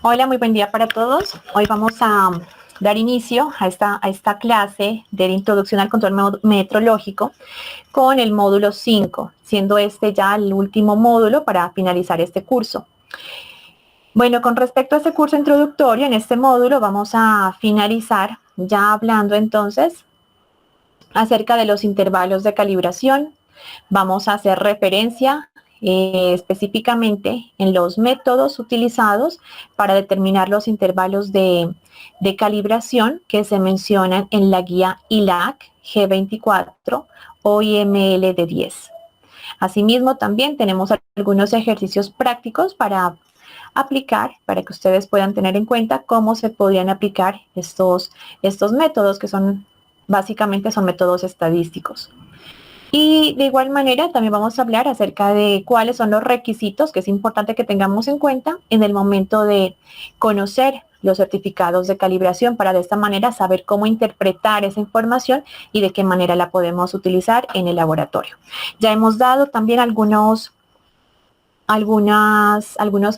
Hola, muy buen día para todos. Hoy vamos a dar inicio a esta clase de introducción al control metrológico con el módulo 5, siendo este ya el último módulo para finalizar este curso. Bueno, con respecto a este curso introductorio, en este módulo vamos a finalizar ya hablando entonces acerca de los intervalos de calibración. Vamos a hacer referencia específicamente en los métodos utilizados para determinar los intervalos de calibración que se mencionan en la guía ILAC G24 o IML de 10. Asimismo, también tenemos algunos ejercicios prácticos para aplicar, para que ustedes puedan tener en cuenta cómo se podrían aplicar estos métodos que básicamente son métodos estadísticos. Y de igual manera también vamos a hablar acerca de cuáles son los requisitos que es importante que tengamos en cuenta en el momento de conocer los certificados de calibración para de esta manera saber cómo interpretar esa información y de qué manera la podemos utilizar en el laboratorio. Ya hemos dado también algunos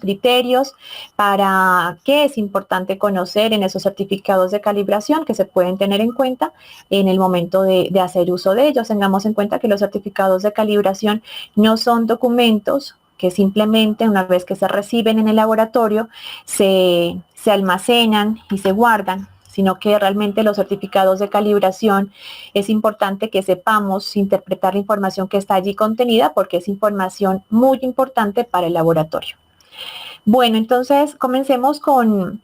criterios para qué es importante conocer en esos certificados de calibración que se pueden tener en cuenta en el momento de hacer uso de ellos. Tengamos en cuenta que los certificados de calibración no son documentos que simplemente una vez que se reciben en el laboratorio se almacenan y se guardan, sino que realmente los certificados de calibración es importante que sepamos interpretar la información que está allí contenida porque es información muy importante para el laboratorio. Bueno, entonces comencemos con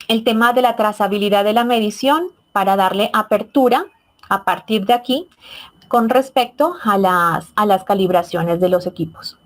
el tema de la trazabilidad de la medición para darle apertura a partir de aquí con respecto a las calibraciones de los equipos.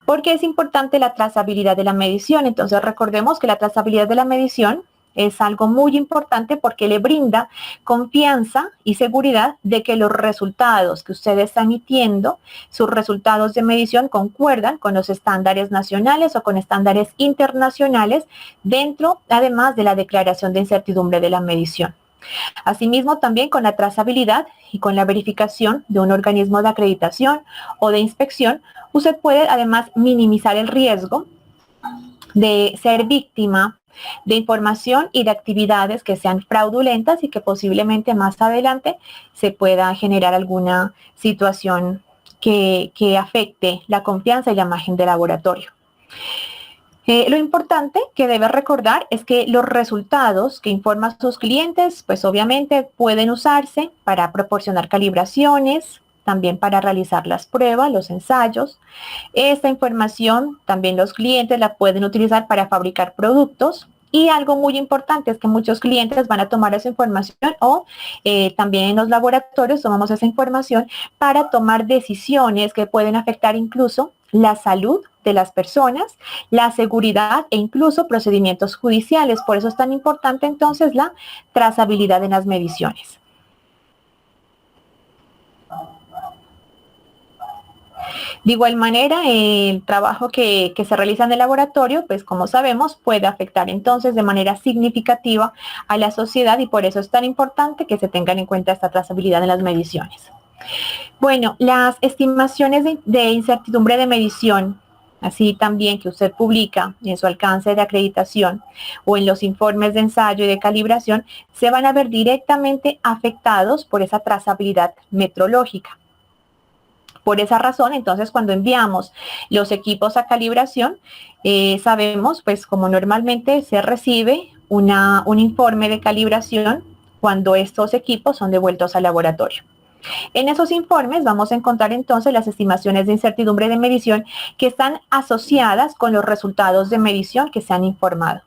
¿Por qué es importante la trazabilidad de la medición? Entonces recordemos que la trazabilidad de la medición es algo muy importante porque le brinda confianza y seguridad de que los resultados que usted está emitiendo, sus resultados de medición concuerdan con los estándares nacionales o con estándares internacionales dentro, además de la declaración de incertidumbre de la medición. Asimismo, también con la trazabilidad y con la verificación de un organismo de acreditación o de inspección, usted puede además minimizar el riesgo de ser víctima de información y de actividades que sean fraudulentas y que posiblemente más adelante se pueda generar alguna situación que afecte la confianza y la imagen del laboratorio. Lo importante que debe recordar es que los resultados que informan sus clientes, pues obviamente pueden usarse para proporcionar calibraciones, también para realizar las pruebas, los ensayos. Esta información también los clientes la pueden utilizar para fabricar productos. Y algo muy importante es que muchos clientes van a tomar esa información o también en los laboratorios tomamos esa información para tomar decisiones que pueden afectar incluso la salud de las personas, la seguridad e incluso procedimientos judiciales. Por eso es tan importante entonces la trazabilidad en las mediciones. De igual manera, el trabajo que se realiza en el laboratorio, pues como sabemos, puede afectar entonces de manera significativa a la sociedad y por eso es tan importante que se tengan en cuenta esta trazabilidad en las mediciones. Bueno, las estimaciones de incertidumbre de medición, así también que usted publica en su alcance de acreditación o en los informes de ensayo y de calibración, se van a ver directamente afectados por esa trazabilidad metrológica. Por esa razón, entonces, cuando enviamos los equipos a calibración, sabemos, pues, como normalmente se recibe un informe de calibración cuando estos equipos son devueltos al laboratorio. En esos informes vamos a encontrar entonces las estimaciones de incertidumbre de medición que están asociadas con los resultados de medición que se han informado.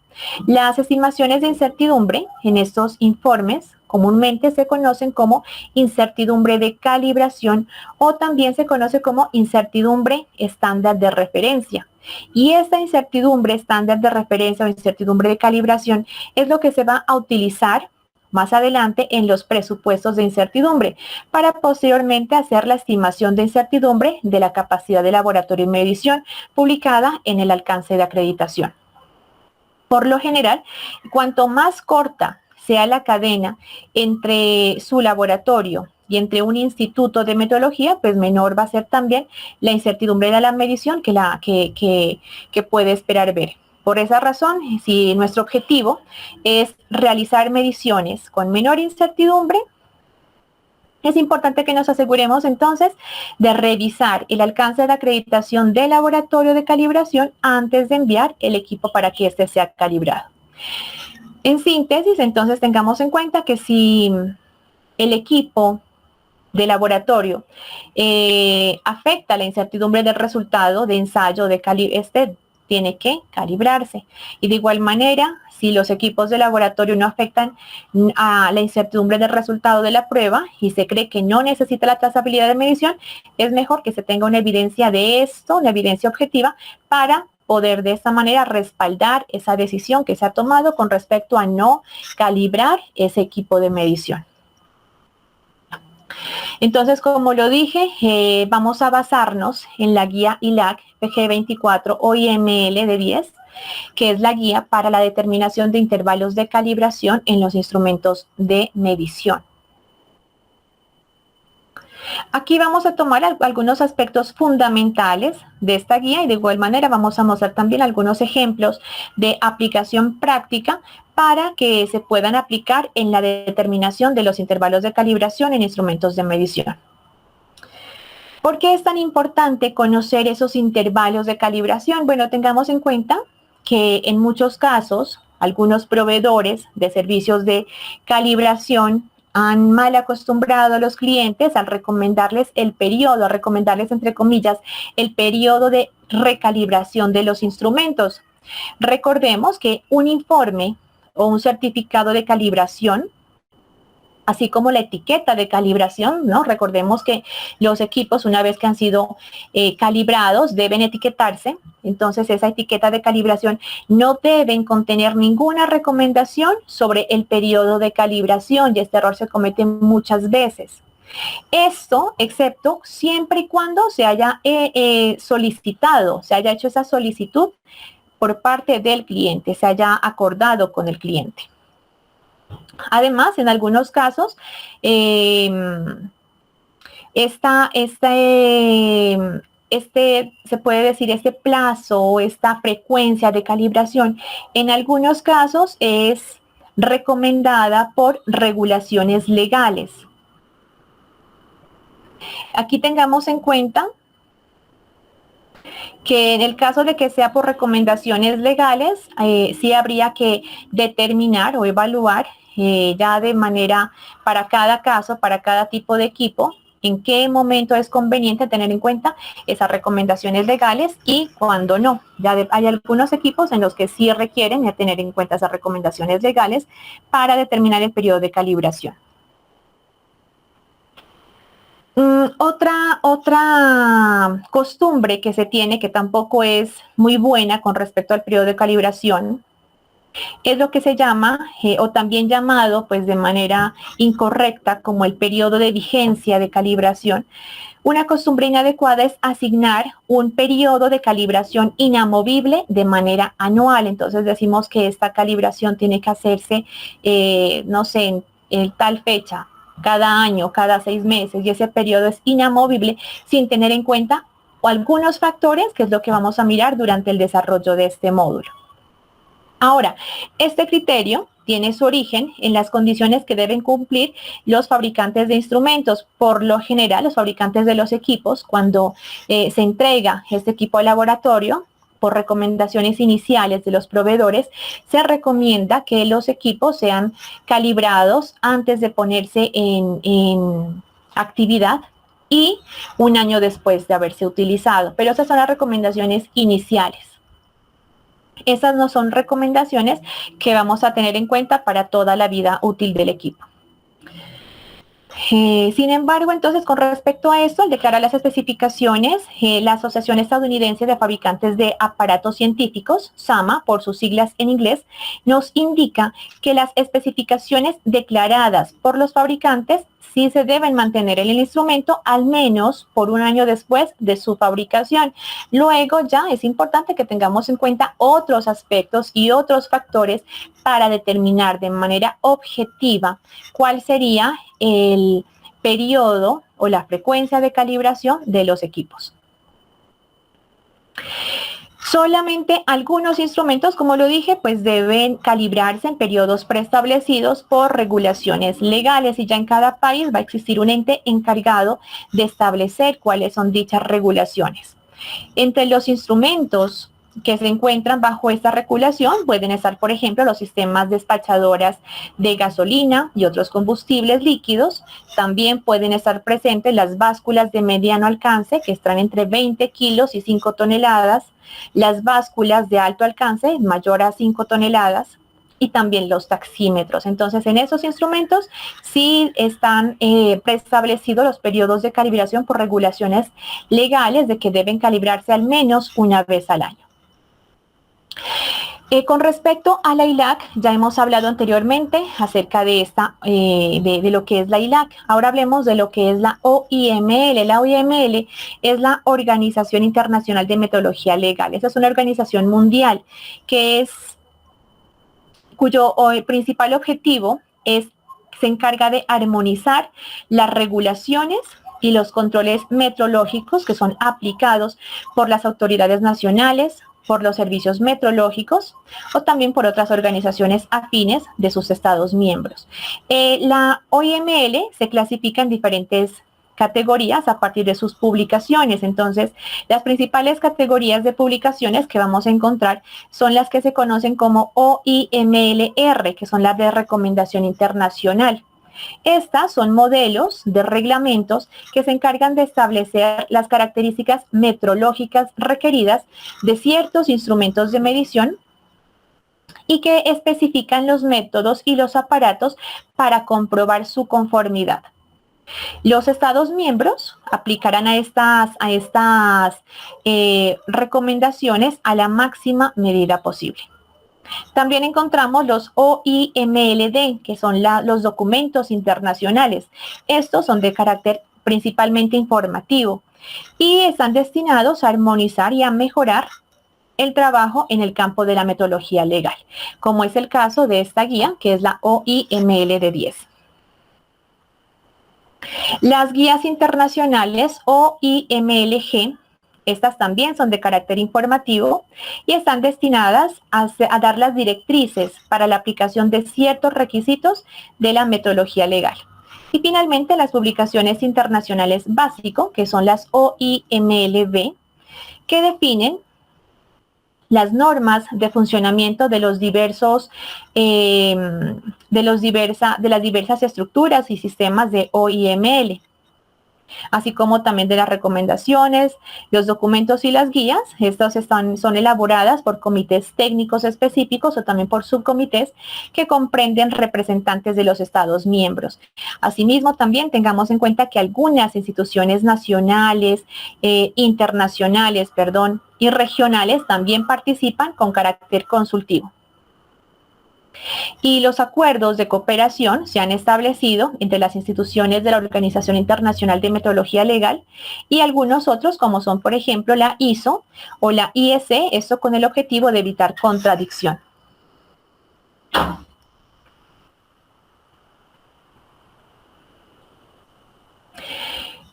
Las estimaciones de incertidumbre en estos informes comúnmente se conocen como incertidumbre de calibración o también se conoce como incertidumbre estándar de referencia. Y esta incertidumbre estándar de referencia o incertidumbre de calibración es lo que se va a utilizar más adelante en los presupuestos de incertidumbre, para posteriormente hacer la estimación de incertidumbre de la capacidad de laboratorio y medición publicada en el alcance de acreditación. Por lo general, cuanto más corta sea la cadena entre su laboratorio y entre un instituto de metodología, pues menor va a ser también la incertidumbre de la medición que puede esperar ver. Por esa razón, si nuestro objetivo es realizar mediciones con menor incertidumbre, es importante que nos aseguremos entonces de revisar el alcance de acreditación del laboratorio de calibración antes de enviar el equipo para que éste sea calibrado. En síntesis, entonces tengamos en cuenta que si el equipo de laboratorio afecta la incertidumbre del resultado de ensayo, este tiene que calibrarse. Y de igual manera, si los equipos de laboratorio no afectan a la incertidumbre del resultado de la prueba y se cree que no necesita la trazabilidad de medición, es mejor que se tenga una evidencia de esto, una evidencia objetiva, para poder de esta manera respaldar esa decisión que se ha tomado con respecto a no calibrar ese equipo de medición. Entonces, como lo dije, vamos a basarnos en la guía ILAC PG24 OIML de 10, que es la guía para la determinación de intervalos de calibración en los instrumentos de medición. Aquí vamos a tomar algunos aspectos fundamentales de esta guía y de igual manera vamos a mostrar también algunos ejemplos de aplicación práctica para que se puedan aplicar en la determinación de los intervalos de calibración en instrumentos de medición. ¿Por qué es tan importante conocer esos intervalos de calibración? Bueno, tengamos en cuenta que en muchos casos algunos proveedores de servicios de calibración han mal acostumbrado a los clientes al recomendarles el periodo, a recomendarles entre comillas, el periodo de recalibración de los instrumentos. Recordemos que un informe o un certificado de calibración, así como la etiqueta de calibración, ¿no? Recordemos que los equipos, una vez que han sido calibrados, deben etiquetarse. Entonces, esa etiqueta de calibración no deben contener ninguna recomendación sobre el periodo de calibración, y este error se comete muchas veces. Esto, excepto siempre y cuando se haya solicitado, se haya hecho esa solicitud por parte del cliente, se haya acordado con el cliente. Además, en algunos casos, se puede decir, este plazo o esta frecuencia de calibración, en algunos casos es recomendada por regulaciones legales. Aquí tengamos en cuenta que en el caso de que sea por recomendaciones legales, sí habría que determinar o evaluar ya de manera para cada caso, para cada tipo de equipo, en qué momento es conveniente tener en cuenta esas recomendaciones legales y cuándo no. Ya hay algunos equipos en los que sí requieren tener en cuenta esas recomendaciones legales para determinar el periodo de calibración. Otra costumbre que se tiene, que tampoco es muy buena con respecto al periodo de calibración, es lo que se llama, o también llamado, pues de manera incorrecta, como el periodo de vigencia de calibración. Una costumbre inadecuada es asignar un periodo de calibración inamovible de manera anual. Entonces decimos que esta calibración tiene que hacerse, no sé, en tal fecha, cada año, cada 6 meses, y ese periodo es inamovible sin tener en cuenta algunos factores, que es lo que vamos a mirar durante el desarrollo de este módulo. Ahora, este criterio tiene su origen en las condiciones que deben cumplir los fabricantes de instrumentos. Por lo general, los fabricantes de los equipos, cuando se entrega este equipo al laboratorio, por recomendaciones iniciales de los proveedores, se recomienda que los equipos sean calibrados antes de ponerse en actividad y un año después de haberse utilizado. Pero esas son las recomendaciones iniciales. Esas no son recomendaciones que vamos a tener en cuenta para toda la vida útil del equipo. Sin embargo, entonces, con respecto a esto, de cara a las especificaciones, la Asociación Estadounidense de Fabricantes de Aparatos Científicos, SAMA, por sus siglas en inglés, nos indica que las especificaciones declaradas por los fabricantes sí se deben mantener en el instrumento al menos por un año después de su fabricación. Luego ya es importante que tengamos en cuenta otros aspectos y otros factores para determinar de manera objetiva cuál sería el periodo o la frecuencia de calibración de los equipos. Solamente algunos instrumentos, como lo dije, pues deben calibrarse en periodos preestablecidos por regulaciones legales y ya en cada país va a existir un ente encargado de establecer cuáles son dichas regulaciones. Entre los instrumentos que se encuentran bajo esta regulación pueden estar, por ejemplo, los sistemas despachadoras de gasolina y otros combustibles líquidos. También pueden estar presentes las básculas de mediano alcance, que están entre 20 kilos y 5 toneladas, las básculas de alto alcance, mayor a 5 toneladas, y también los taxímetros. Entonces, en esos instrumentos sí están preestablecidos los periodos de calibración por regulaciones legales de que deben calibrarse al menos una vez al año. Con respecto a la ILAC, ya hemos hablado anteriormente acerca de de lo que es la ILAC. Ahora hablemos de lo que es la OIML. La OIML es la Organización Internacional de Metrología Legal. Esa es una organización mundial cuyo principal objetivo se encarga de armonizar las regulaciones y los controles metrológicos que son aplicados por las autoridades nacionales, por los servicios metrológicos o también por otras organizaciones afines de sus estados miembros. La OIML se clasifica en diferentes categorías a partir de sus publicaciones. Entonces, las principales categorías de publicaciones que vamos a encontrar son las que se conocen como OIMLR, que son las de recomendación internacional. Estas son modelos de reglamentos que se encargan de establecer las características metrológicas requeridas de ciertos instrumentos de medición y que especifican los métodos y los aparatos para comprobar su conformidad. Los Estados miembros aplicarán a estas recomendaciones a la máxima medida posible. También encontramos los OIMLD, que son los documentos internacionales. Estos son de carácter principalmente informativo y están destinados a armonizar y a mejorar el trabajo en el campo de la metodología legal, como es el caso de esta guía, que es la OIMLD 10. Las guías internacionales OIMLG, estas también son de carácter informativo y están destinadas a dar las directrices para la aplicación de ciertos requisitos de la metodología legal. Y finalmente las publicaciones internacionales básico, que son las OIMLB, que definen las normas de funcionamiento de las diversas estructuras y sistemas de OIML, así como también de las recomendaciones, los documentos y las guías. Estas son elaboradas por comités técnicos específicos o también por subcomités que comprenden representantes de los Estados miembros. Asimismo, también tengamos en cuenta que algunas instituciones nacionales, internacionales, y regionales también participan con carácter consultivo. Y los acuerdos de cooperación se han establecido entre las instituciones de la Organización Internacional de Metodología Legal y algunos otros, como son, por ejemplo, la ISO o la IEC, esto con el objetivo de evitar contradicción.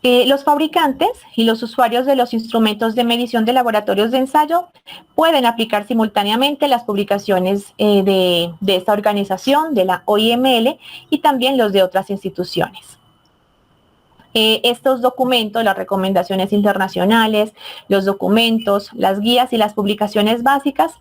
Los fabricantes y los usuarios de los instrumentos de medición de laboratorios de ensayo pueden aplicar simultáneamente las publicaciones de esta organización, de la OIML, y también los de otras instituciones. Estos documentos, las recomendaciones internacionales, los documentos, las guías y las publicaciones básicas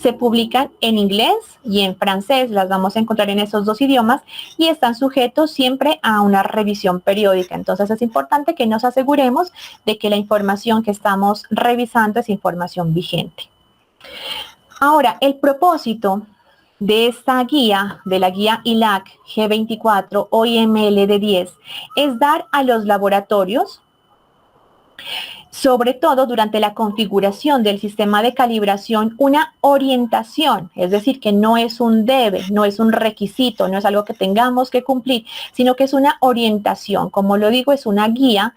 se publican en inglés y en francés, las vamos a encontrar en esos dos idiomas y están sujetos siempre a una revisión periódica. Entonces es importante que nos aseguremos de que la información que estamos revisando es información vigente. Ahora, el propósito de esta guía, de la guía ILAC G24 OIML 10, es dar a los laboratorios, sobre todo durante la configuración del sistema de calibración, una orientación, es decir, que no es un debe, no es un requisito, no es algo que tengamos que cumplir, sino que es una orientación, como lo digo, es una guía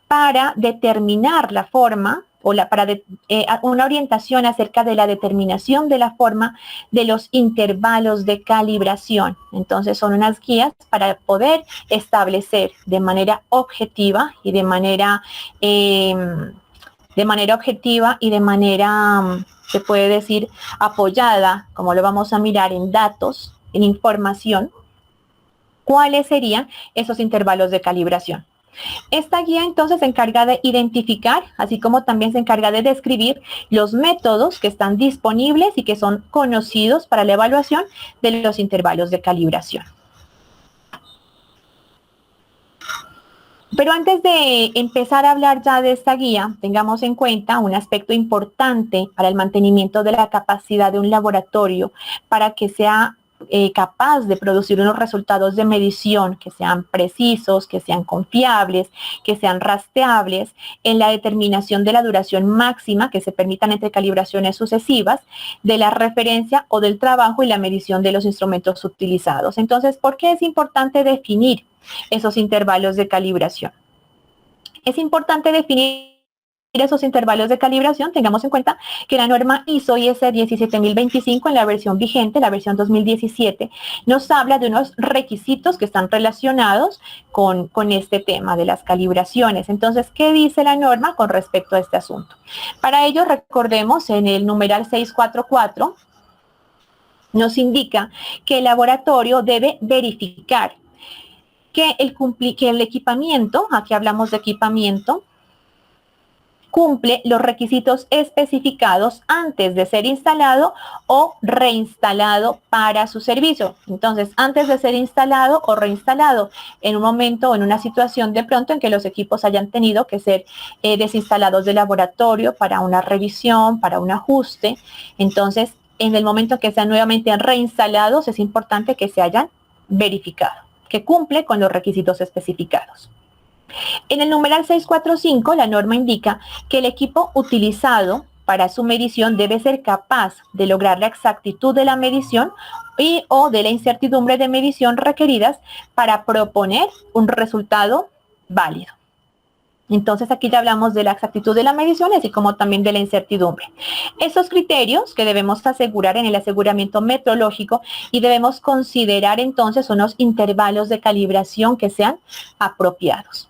para determinar la forma una orientación acerca de la determinación de la forma de los intervalos de calibración. Entonces son unas guías para poder establecer de manera objetiva y de manera de manera objetiva y de manera, se puede decir, apoyada, como lo vamos a mirar en datos, en información, cuáles serían esos intervalos de calibración. Esta guía entonces se encarga de identificar, así como también se encarga de describir los métodos que están disponibles y que son conocidos para la evaluación de los intervalos de calibración. Pero antes de empezar a hablar ya de esta guía, tengamos en cuenta un aspecto importante para el mantenimiento de la capacidad de un laboratorio para que sea capaz de producir unos resultados de medición que sean precisos, que sean confiables, que sean rastreables en la determinación de la duración máxima que se permitan entre calibraciones sucesivas, de la referencia o del trabajo y la medición de los instrumentos utilizados. Entonces, ¿por qué es importante definir esos intervalos de calibración? Es importante definir esos intervalos de calibración. Tengamos en cuenta que la norma ISO IS 17025 en la versión vigente, la versión 2017, nos habla de unos requisitos que están relacionados con este tema de las calibraciones. Entonces, ¿qué dice la norma con respecto a este asunto? Para ello, recordemos en el numeral 644, nos indica que el laboratorio debe verificar que el equipamiento, aquí hablamos de equipamiento, cumple los requisitos especificados antes de ser instalado o reinstalado para su servicio. Entonces, antes de ser instalado o reinstalado, en un momento o en una situación de pronto en que los equipos hayan tenido que ser desinstalados del laboratorio para una revisión, para un ajuste. Entonces, en el momento que sean nuevamente reinstalados, es importante que se hayan verificado, que cumple con los requisitos especificados. En el numeral 645, la norma indica que el equipo utilizado para su medición debe ser capaz de lograr la exactitud de la medición y o de la incertidumbre de medición requeridas para proponer un resultado válido. Entonces aquí ya hablamos de la exactitud de la medición, así como también de la incertidumbre. Esos criterios que debemos asegurar en el aseguramiento metrológico y debemos considerar entonces unos intervalos de calibración que sean apropiados.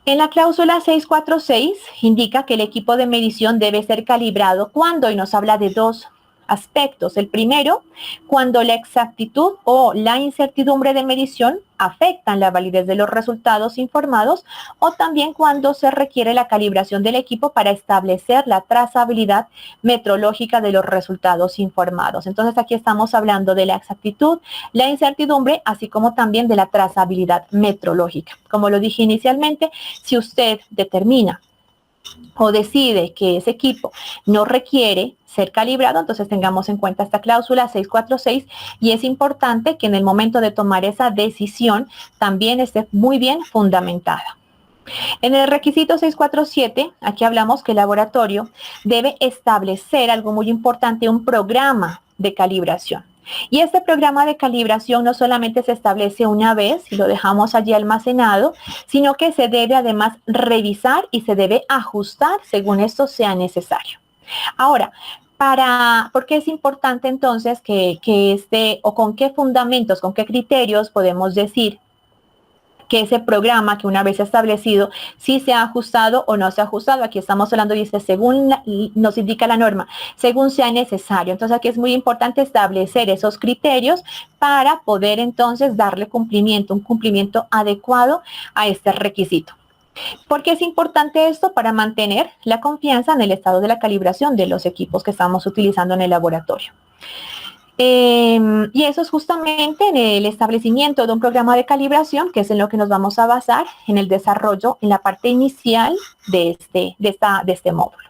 En la cláusula 646 indica que el equipo de medición debe ser calibrado cuando, y nos habla de dos aspectos. El primero, cuando la exactitud o la incertidumbre de medición afectan la validez de los resultados informados, o también cuando se requiere la calibración del equipo para establecer la trazabilidad metrológica de los resultados informados. Entonces aquí estamos hablando de la exactitud, la incertidumbre, así como también de la trazabilidad metrológica. Como lo dije inicialmente, si usted determina o decide que ese equipo no requiere ser calibrado, entonces tengamos en cuenta esta cláusula 646 y es importante que en el momento de tomar esa decisión también esté muy bien fundamentada. En el requisito 647, aquí hablamos que el laboratorio debe establecer algo muy importante, un programa de calibración. Y este programa de calibración no solamente se establece una vez y lo dejamos allí almacenado, sino que se debe además revisar y se debe ajustar según esto sea necesario. Ahora, ¿por qué es importante entonces o con qué fundamentos, con qué criterios podemos decir que ese programa que una vez establecido, si se ha ajustado o no se ha ajustado? Aquí estamos hablando, dice, según nos indica la norma, según sea necesario. Entonces aquí es muy importante establecer esos criterios para poder entonces darle cumplimiento, un cumplimiento adecuado a este requisito. ¿Por qué es importante esto? Para mantener la confianza en el estado de la calibración de los equipos que estamos utilizando en el laboratorio. Y eso es justamente en el establecimiento de un programa de calibración, que es en lo que nos vamos a basar en el desarrollo, en la parte inicial de este módulo.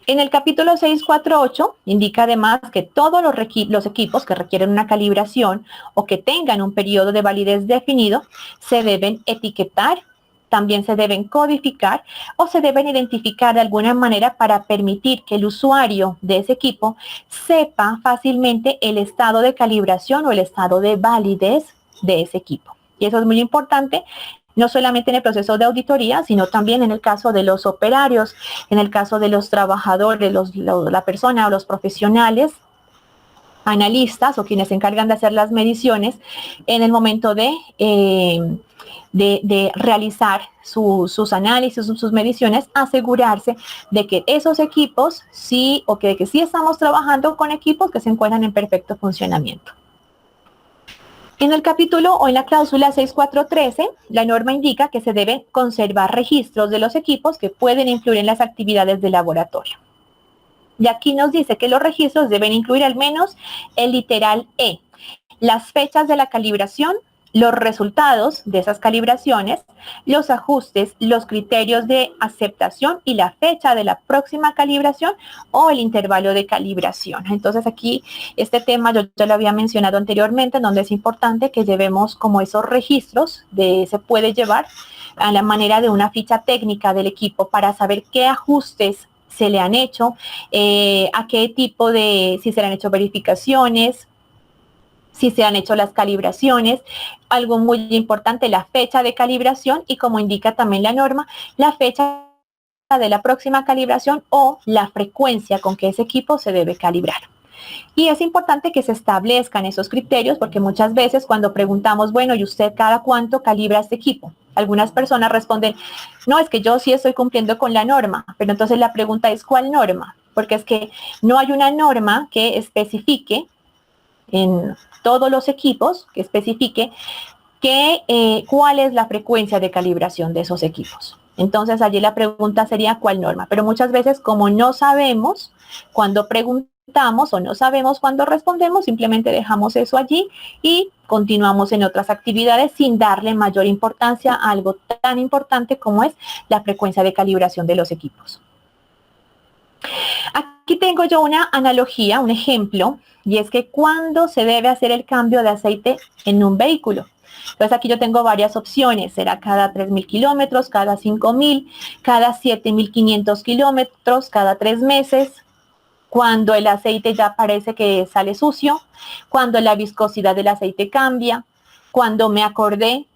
En el capítulo 648 indica además que todos los equipos que requieren una calibración o que tengan un periodo de validez definido se deben etiquetar, también se deben codificar o se deben identificar de alguna manera para permitir que el usuario de ese equipo sepa fácilmente el estado de calibración o el estado de validez de ese equipo. Y eso es muy importante, no solamente en el proceso de auditoría, sino también en el caso de los operarios, en el caso de los trabajadores, la persona o los profesionales analistas o quienes se encargan de hacer las mediciones en el momento de realizar sus análisis, sus mediciones, asegurarse de que esos equipos sí, o que sí estamos trabajando con equipos que se encuentran en perfecto funcionamiento. En el capítulo o en la cláusula 6413, la norma indica que se deben conservar registros de los equipos que pueden influir en las actividades de laboratorio. Y aquí nos dice que los registros deben incluir al menos el literal E, las fechas de la calibración, los resultados de esas calibraciones, los ajustes, los criterios de aceptación y la fecha de la próxima calibración o el intervalo de calibración. Entonces aquí este tema yo ya lo había mencionado anteriormente, donde es importante que llevemos como esos registros, se puede llevar a la manera de una ficha técnica del equipo para saber qué ajustes se le han hecho, a qué tipo de, si se le han hecho verificaciones, si se han hecho las calibraciones, algo muy importante, la fecha de calibración y como indica también la norma, la fecha de la próxima calibración o la frecuencia con que ese equipo se debe calibrar. Y es importante que se establezcan esos criterios porque muchas veces cuando preguntamos, bueno, ¿y usted cada cuánto calibra este equipo? Algunas personas responden, no, es que yo sí estoy cumpliendo con la norma, pero entonces la pregunta es, ¿cuál norma? Porque es que no hay una norma que especifique en todos los equipos, que especifique cuál es la frecuencia de calibración de esos equipos. Entonces allí la pregunta sería ¿cuál norma? Pero muchas veces como no sabemos cuando preguntamos o no sabemos cuando respondemos, simplemente dejamos eso allí y continuamos en otras actividades sin darle mayor importancia a algo tan importante como es la frecuencia de calibración de los equipos. Aquí tengo yo una analogía, un ejemplo, y es que cuando se debe hacer el cambio de aceite en un vehículo. Entonces aquí yo tengo varias opciones, será cada 3.000 kilómetros, cada 5.000, cada 7.500 kilómetros, cada 3 meses, cuando el aceite ya parece que sale sucio, cuando la viscosidad del aceite cambia, cuando me acordé,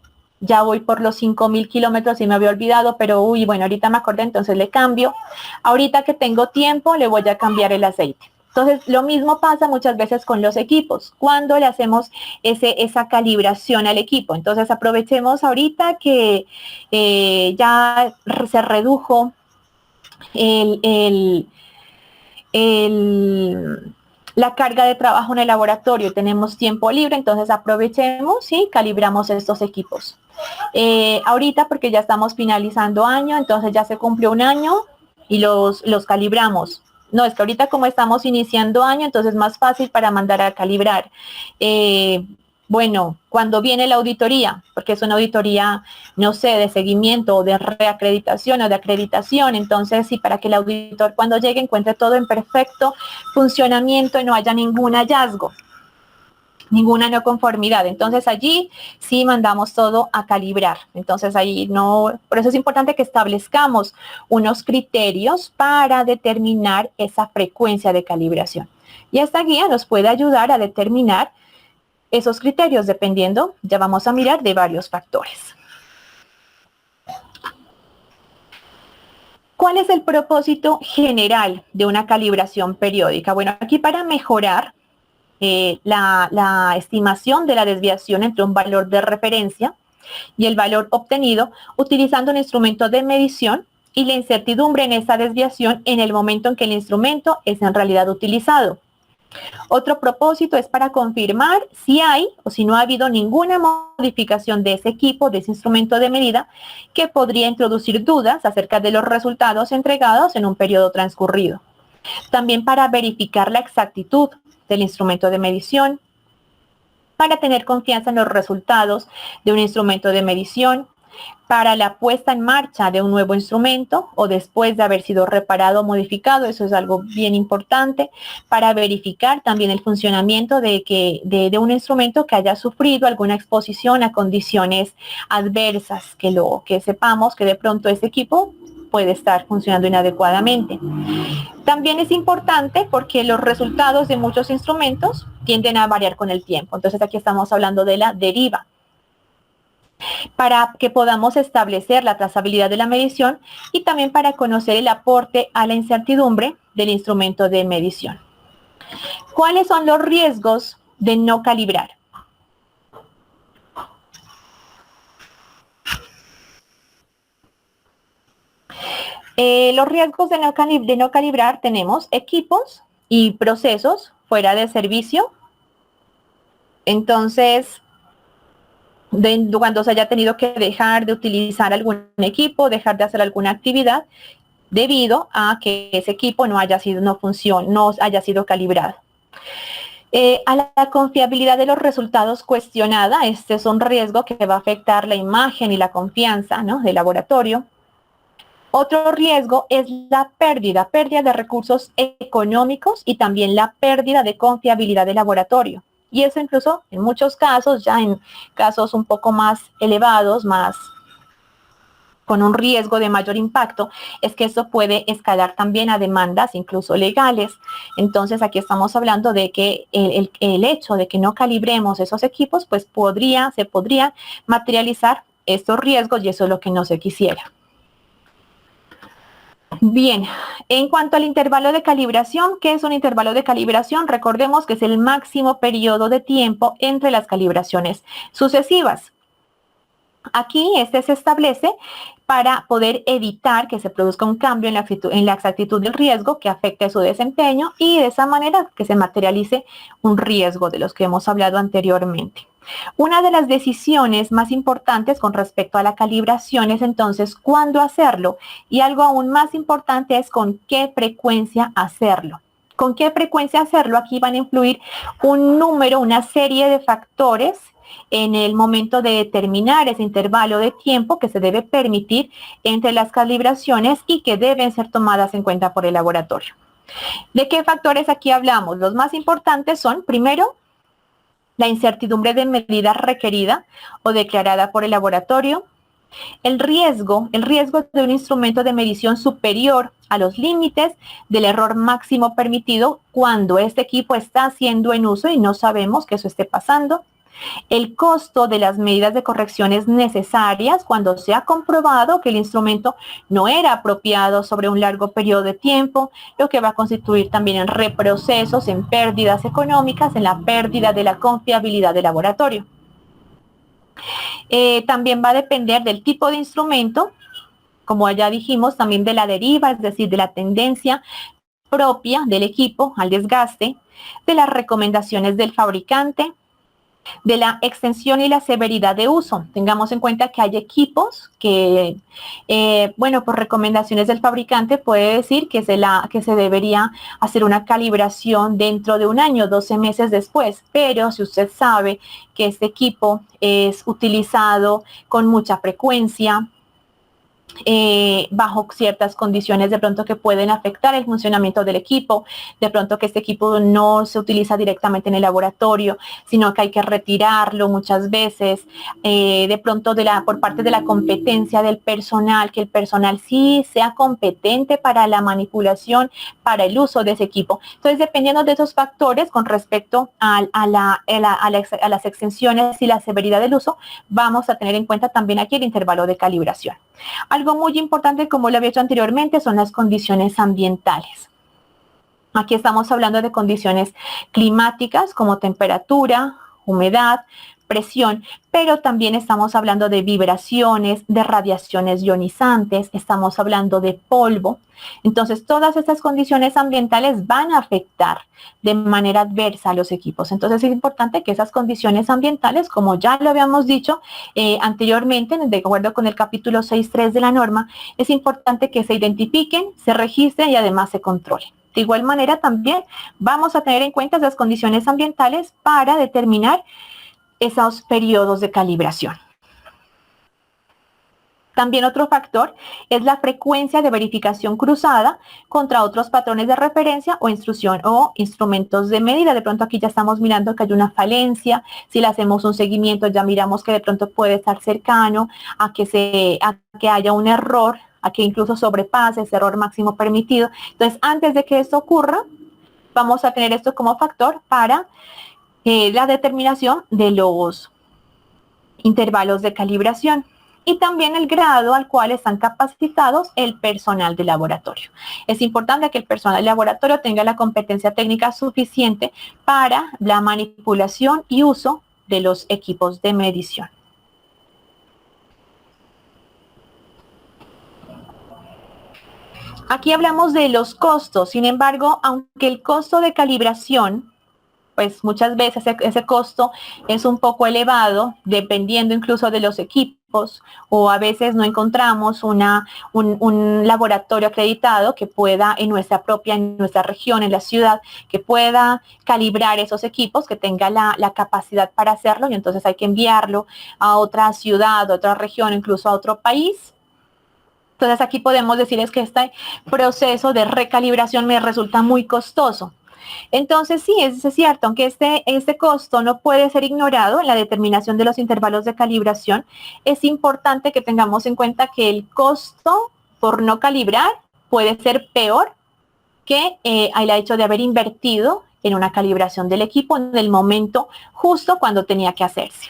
ya voy por los 5.000 kilómetros y me había olvidado, pero uy, bueno, ahorita me acordé, entonces le cambio. Ahorita que tengo tiempo, le voy a cambiar el aceite. Entonces, lo mismo pasa muchas veces con los equipos, cuando le hacemos esa calibración al equipo. Entonces, aprovechemos ahorita que ya se redujo la carga de trabajo en el laboratorio, tenemos tiempo libre, entonces aprovechemos y calibramos estos equipos. Ahorita, porque ya estamos finalizando año, entonces ya se cumplió un año y los calibramos. No, es que ahorita como estamos iniciando año, entonces es más fácil para mandar a calibrar. Bueno, cuando viene la auditoría, porque es una auditoría, no sé, de seguimiento o de reacreditación o de acreditación, entonces sí, para que el auditor cuando llegue encuentre todo en perfecto funcionamiento y no haya ningún hallazgo, ninguna no conformidad. Entonces allí sí mandamos todo a calibrar. Entonces ahí no, por eso es importante que establezcamos unos criterios para determinar esa frecuencia de calibración. Y esta guía nos puede ayudar a determinar esos criterios dependiendo, ya vamos a mirar, de varios factores. ¿Cuál es el propósito general de una calibración periódica? Bueno, aquí para mejorar la estimación de la desviación entre un valor de referencia y el valor obtenido utilizando un instrumento de medición y la incertidumbre en esa desviación en el momento en que el instrumento es en realidad utilizado. Otro propósito es para confirmar si hay o si no ha habido ninguna modificación de ese equipo, de ese instrumento de medida, que podría introducir dudas acerca de los resultados entregados en un periodo transcurrido. También para verificar la exactitud del instrumento de medición, para tener confianza en los resultados de un instrumento de medición, para la puesta en marcha de un nuevo instrumento o después de haber sido reparado o modificado, eso es algo bien importante, para verificar también el funcionamiento de un instrumento que haya sufrido alguna exposición a condiciones adversas, que sepamos que de pronto ese equipo puede estar funcionando inadecuadamente. También es importante porque los resultados de muchos instrumentos tienden a variar con el tiempo. Entonces aquí estamos hablando de la deriva. Para que podamos establecer la trazabilidad de la medición y también para conocer el aporte a la incertidumbre del instrumento de medición. ¿Cuáles son los riesgos de no calibrar? Los riesgos de no calibrar tenemos equipos y procesos fuera de servicio. Entonces, cuando se haya tenido que dejar de utilizar algún equipo, dejar de hacer alguna actividad, debido a que ese equipo no haya sido calibrado. A la confiabilidad de los resultados cuestionada, este es un riesgo que va a afectar la imagen y la confianza, ¿no?, del laboratorio. Otro riesgo es la pérdida de recursos económicos y también la pérdida de confiabilidad del laboratorio. Y eso incluso en muchos casos, ya en casos un poco más elevados, con un riesgo de mayor impacto, es que esto puede escalar también a demandas incluso legales. Entonces aquí estamos hablando de que el hecho de que no calibremos esos equipos, pues se podría materializar estos riesgos, y eso es lo que no se quisiera. Bien, en cuanto al intervalo de calibración, ¿qué es un intervalo de calibración? Recordemos que es el máximo periodo de tiempo entre las calibraciones sucesivas. Aquí se establece para poder evitar que se produzca un cambio en la exactitud del riesgo que afecte su desempeño, y de esa manera que se materialice un riesgo de los que hemos hablado anteriormente. Una de las decisiones más importantes con respecto a la calibración es entonces cuándo hacerlo, y algo aún más importante es con qué frecuencia hacerlo. ¿Con qué frecuencia hacerlo? Aquí van a influir una serie de factores en el momento de determinar ese intervalo de tiempo que se debe permitir entre las calibraciones y que deben ser tomadas en cuenta por el laboratorio. ¿De qué factores aquí hablamos? Los más importantes son, primero, la incertidumbre de medida requerida o declarada por el laboratorio, el riesgo de un instrumento de medición superior a los límites del error máximo permitido cuando este equipo está siendo en uso y no sabemos que eso esté pasando, el costo de las medidas de correcciones necesarias cuando se ha comprobado que el instrumento no era apropiado sobre un largo periodo de tiempo, lo que va a constituir también en reprocesos, en pérdidas económicas, en la pérdida de la confiabilidad del laboratorio. También va a depender del tipo de instrumento, como ya dijimos, también de la deriva, es decir, de la tendencia propia del equipo al desgaste, de las recomendaciones del fabricante, de la extensión y la severidad de uso. Tengamos en cuenta que hay equipos que, por recomendaciones del fabricante puede decir que se debería hacer una calibración dentro de un año, 12 meses después, pero si usted sabe que este equipo es utilizado con mucha frecuencia, bajo ciertas condiciones de pronto que pueden afectar el funcionamiento del equipo, de pronto que este equipo no se utiliza directamente en el laboratorio, sino que hay que retirarlo muchas veces, de pronto por parte de la competencia del personal, que el personal sí sea competente para la manipulación, para el uso de ese equipo. Entonces, dependiendo de esos factores con respecto a las extensiones y la severidad del uso, vamos a tener en cuenta también aquí el intervalo de calibración. Algo muy importante, como lo había dicho anteriormente, son las condiciones ambientales. Aquí estamos hablando de condiciones climáticas como temperatura, humedad, presión, pero también estamos hablando de vibraciones, de radiaciones ionizantes, estamos hablando de polvo. Entonces, todas estas condiciones ambientales van a afectar de manera adversa a los equipos. Entonces, es importante que esas condiciones ambientales, como ya lo habíamos dicho anteriormente, de acuerdo con el capítulo 6.3 de la norma, es importante que se identifiquen, se registren y además se controlen. De igual manera, también vamos a tener en cuenta esas condiciones ambientales para determinar esos periodos de calibración. También otro factor es la frecuencia de verificación cruzada contra otros patrones de referencia o instrumentos de medida. De pronto aquí ya estamos mirando que hay una falencia. Si le hacemos un seguimiento, ya miramos que de pronto puede estar cercano a que haya un error, a que incluso sobrepase ese error máximo permitido. Entonces, antes de que esto ocurra, vamos a tener esto como factor para la determinación de los intervalos de calibración. y también el grado al cual están capacitados el personal de laboratorio. Es importante que el personal de laboratorio tenga la competencia técnica suficiente para la manipulación y uso de los equipos de medición. Aquí hablamos de los costos, sin embargo, aunque el costo de calibración, pues muchas veces ese costo es un poco elevado, dependiendo incluso de los equipos, o a veces no encontramos un laboratorio acreditado que pueda en nuestra región, en la ciudad, que pueda calibrar esos equipos, que tenga la capacidad para hacerlo, y entonces hay que enviarlo a otra ciudad, a otra región, incluso a otro país. Entonces aquí podemos decir es que este proceso de recalibración me resulta muy costoso. Entonces sí, es cierto, aunque este costo no puede ser ignorado en la determinación de los intervalos de calibración, es importante que tengamos en cuenta que el costo por no calibrar puede ser peor que el hecho de haber invertido en una calibración del equipo en el momento justo cuando tenía que hacerse.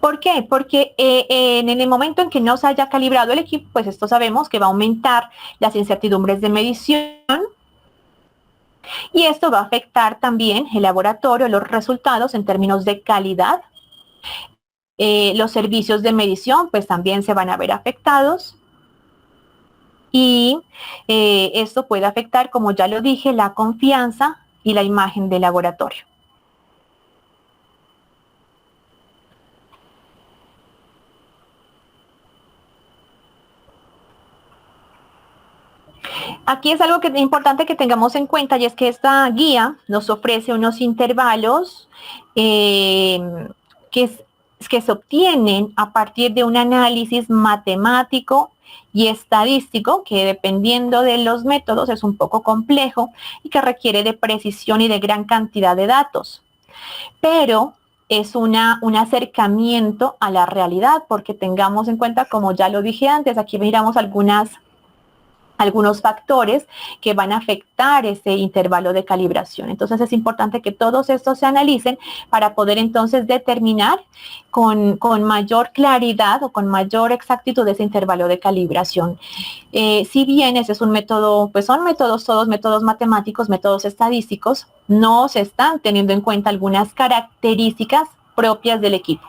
¿Por qué? Porque en el momento en que no se haya calibrado el equipo, pues esto sabemos que va a aumentar las incertidumbres de medición y esto va a afectar también el laboratorio, los resultados en términos de calidad. Los servicios de medición pues también se van a ver afectados y esto puede afectar, como ya lo dije, la confianza y la imagen del laboratorio. Aquí es algo que es importante que tengamos en cuenta y es que esta guía nos ofrece unos intervalos que se obtienen a partir de un análisis matemático y estadístico que dependiendo de los métodos es un poco complejo y que requiere de precisión y de gran cantidad de datos. Pero es un acercamiento a la realidad porque tengamos en cuenta, como ya lo dije antes, aquí miramos algunos factores que van a afectar ese intervalo de calibración. Entonces es importante que todos estos se analicen para poder entonces determinar con mayor claridad o con mayor exactitud ese intervalo de calibración. Si bien ese es un método, pues son todos métodos matemáticos, métodos estadísticos, no se están teniendo en cuenta algunas características propias del equipo.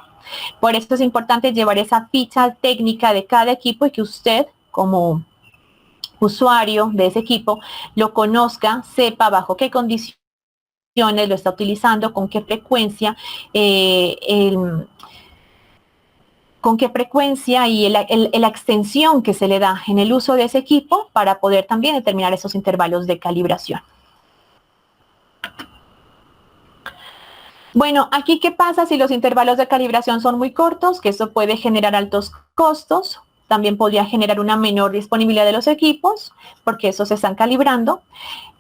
Por eso es importante llevar esa ficha técnica de cada equipo y que usted como usuario de ese equipo lo conozca, sepa bajo qué condiciones lo está utilizando, con qué frecuencia, y la extensión que se le da en el uso de ese equipo para poder también determinar esos intervalos de calibración. Bueno, aquí ¿qué pasa si los intervalos de calibración son muy cortos? Que eso puede generar altos costos. También podría generar una menor disponibilidad de los equipos, porque esos se están calibrando.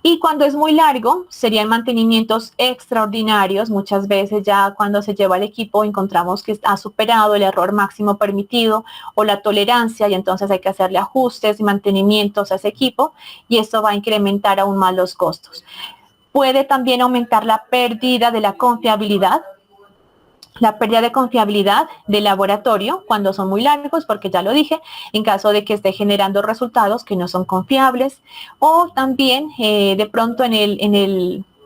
Y cuando es muy largo, serían mantenimientos extraordinarios. Muchas veces ya cuando se lleva el equipo encontramos que ha superado el error máximo permitido o la tolerancia y entonces hay que hacerle ajustes y mantenimientos a ese equipo y esto va a incrementar aún más los costos. Puede también aumentar la pérdida de la confiabilidad. La pérdida de confiabilidad del laboratorio cuando son muy largos, porque ya lo dije, en caso de que esté generando resultados que no son confiables, o también de pronto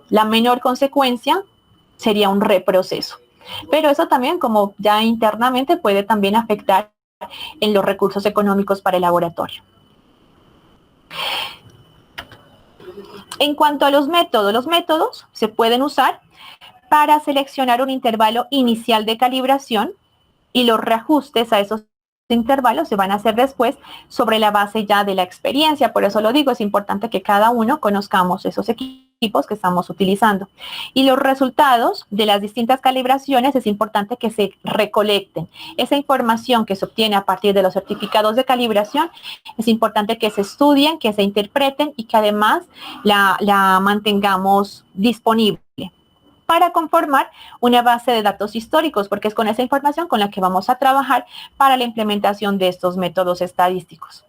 la menor consecuencia sería un reproceso. Pero eso también, como ya internamente, puede también afectar en los recursos económicos para el laboratorio. En cuanto a los métodos se pueden usar para seleccionar un intervalo inicial de calibración y los reajustes a esos intervalos se van a hacer después sobre la base ya de la experiencia. Por eso lo digo, es importante que cada uno conozcamos esos equipos que estamos utilizando. Y los resultados de las distintas calibraciones es importante que se recolecten. Esa información que se obtiene a partir de los certificados de calibración es importante que se estudien, que se interpreten y que además la mantengamos disponible para conformar una base de datos históricos, porque es con esa información con la que vamos a trabajar para la implementación de estos métodos estadísticos.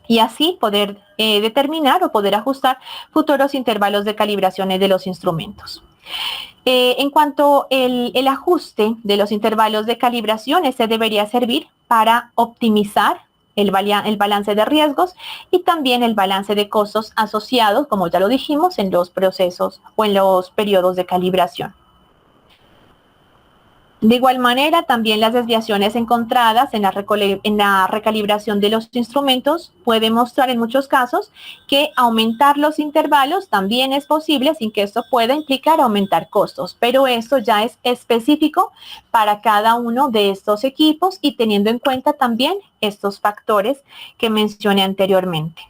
Y así poder determinar o poder ajustar futuros intervalos de calibraciones de los instrumentos. En cuanto el ajuste de los intervalos de calibración, este debería servir para optimizar el balance de riesgos y también el balance de costos asociados, como ya lo dijimos, en los procesos o en los periodos de calibración. De igual manera, también las desviaciones encontradas en la recalibración de los instrumentos pueden mostrar en muchos casos que aumentar los intervalos también es posible sin que esto pueda implicar aumentar costos, pero esto ya es específico para cada uno de estos equipos y teniendo en cuenta también estos factores que mencioné anteriormente.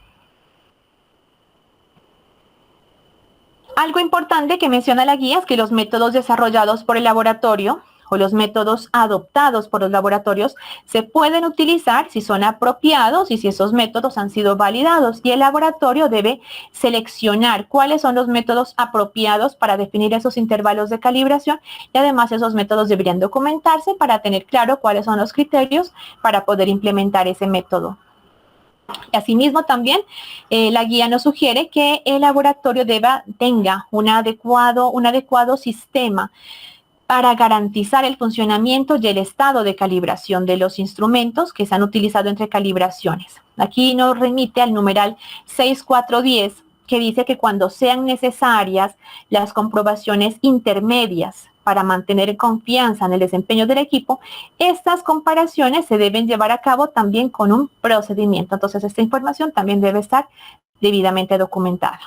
Algo importante que menciona la guía es que los métodos desarrollados por el laboratorio o los métodos adoptados por los laboratorios se pueden utilizar si son apropiados y si esos métodos han sido validados. Y el laboratorio debe seleccionar cuáles son los métodos apropiados para definir esos intervalos de calibración y además esos métodos deberían documentarse para tener claro cuáles son los criterios para poder implementar ese método. Asimismo, también la guía nos sugiere que el laboratorio tenga un adecuado sistema para garantizar el funcionamiento y el estado de calibración de los instrumentos que se han utilizado entre calibraciones. Aquí nos remite al numeral 6410, que dice que cuando sean necesarias las comprobaciones intermedias para mantener confianza en el desempeño del equipo, estas comparaciones se deben llevar a cabo también con un procedimiento. Entonces, esta información también debe estar debidamente documentada.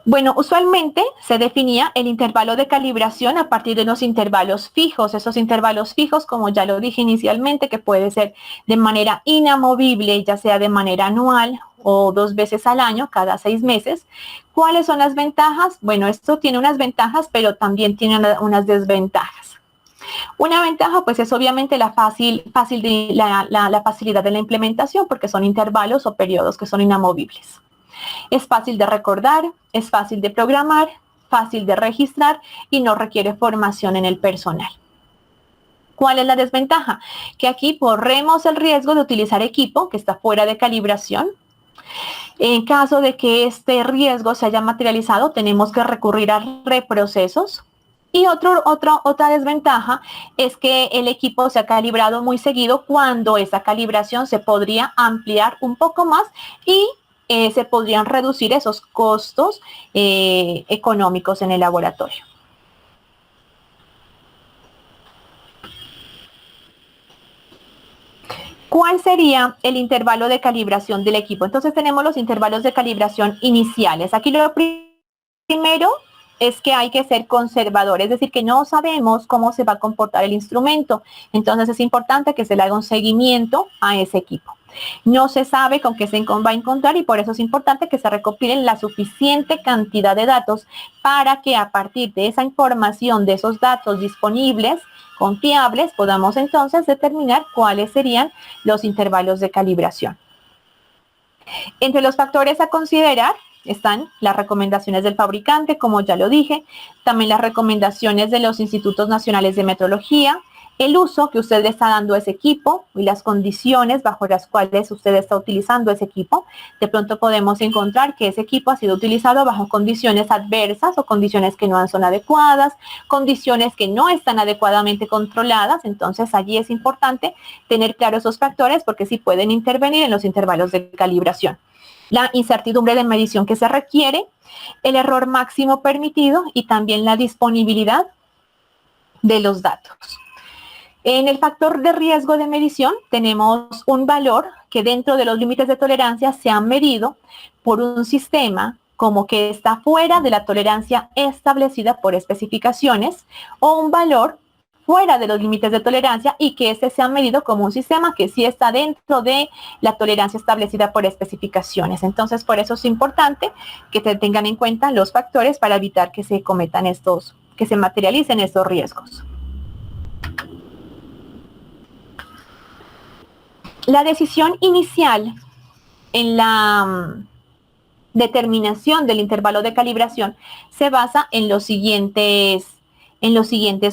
Bueno, usualmente se definía el intervalo de calibración a partir de unos intervalos fijos. Esos intervalos fijos, como ya lo dije inicialmente, que puede ser de manera inamovible, ya sea de manera anual o 2 veces al año, cada 6 meses. ¿Cuáles son las ventajas? Bueno, esto tiene unas ventajas, pero también tiene unas desventajas. Una ventaja, pues, es obviamente la facilidad de la implementación, porque son intervalos o periodos que son inamovibles. Es fácil de recordar, es fácil de programar, fácil de registrar y no requiere formación en el personal. ¿Cuál es la desventaja? Que aquí corremos el riesgo de utilizar equipo que está fuera de calibración. En caso de que este riesgo se haya materializado, tenemos que recurrir a reprocesos. Y otra desventaja es que el equipo se ha calibrado muy seguido cuando esa calibración se podría ampliar un poco más y se podrían reducir esos costos económicos en el laboratorio. ¿Cuál sería el intervalo de calibración del equipo? Entonces tenemos los intervalos de calibración iniciales. Aquí lo primero es que hay que ser conservador, es decir, que no sabemos cómo se va a comportar el instrumento. Entonces es importante que se le haga un seguimiento a ese equipo. No se sabe con qué se va a encontrar y por eso es importante que se recopilen la suficiente cantidad de datos para que a partir de esa información, de esos datos disponibles, confiables, podamos entonces determinar cuáles serían los intervalos de calibración. Entre los factores a considerar están las recomendaciones del fabricante, como ya lo dije, también las recomendaciones de los Institutos Nacionales de Metrología, el uso que usted le está dando a ese equipo y las condiciones bajo las cuales usted está utilizando ese equipo. De pronto podemos encontrar que ese equipo ha sido utilizado bajo condiciones adversas o condiciones que no son adecuadas, condiciones que no están adecuadamente controladas. Entonces allí es importante tener claros esos factores porque sí pueden intervenir en los intervalos de calibración. La incertidumbre de medición que se requiere, el error máximo permitido y también la disponibilidad de los datos. En el factor de riesgo de medición tenemos un valor que dentro de los límites de tolerancia se han medido por un sistema como que está fuera de la tolerancia establecida por especificaciones o un valor fuera de los límites de tolerancia y que este se ha medido como un sistema que sí está dentro de la tolerancia establecida por especificaciones. Entonces, por eso es importante que se tengan en cuenta los factores para evitar que se cometan que se materialicen estos riesgos. La decisión inicial en la determinación del intervalo de calibración se basa en los siguientes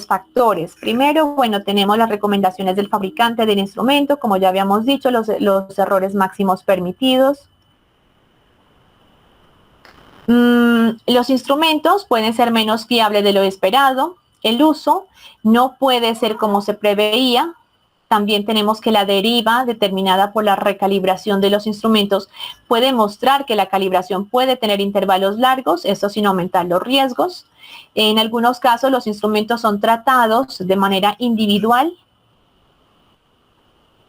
factores. Primero, bueno, tenemos las recomendaciones del fabricante del instrumento, como ya habíamos dicho, los errores máximos permitidos. Los instrumentos pueden ser menos fiables de lo esperado. El uso no puede ser como se preveía. También tenemos que la deriva determinada por la recalibración de los instrumentos puede mostrar que la calibración puede tener intervalos largos, eso sin aumentar los riesgos. En algunos casos los instrumentos son tratados de manera individual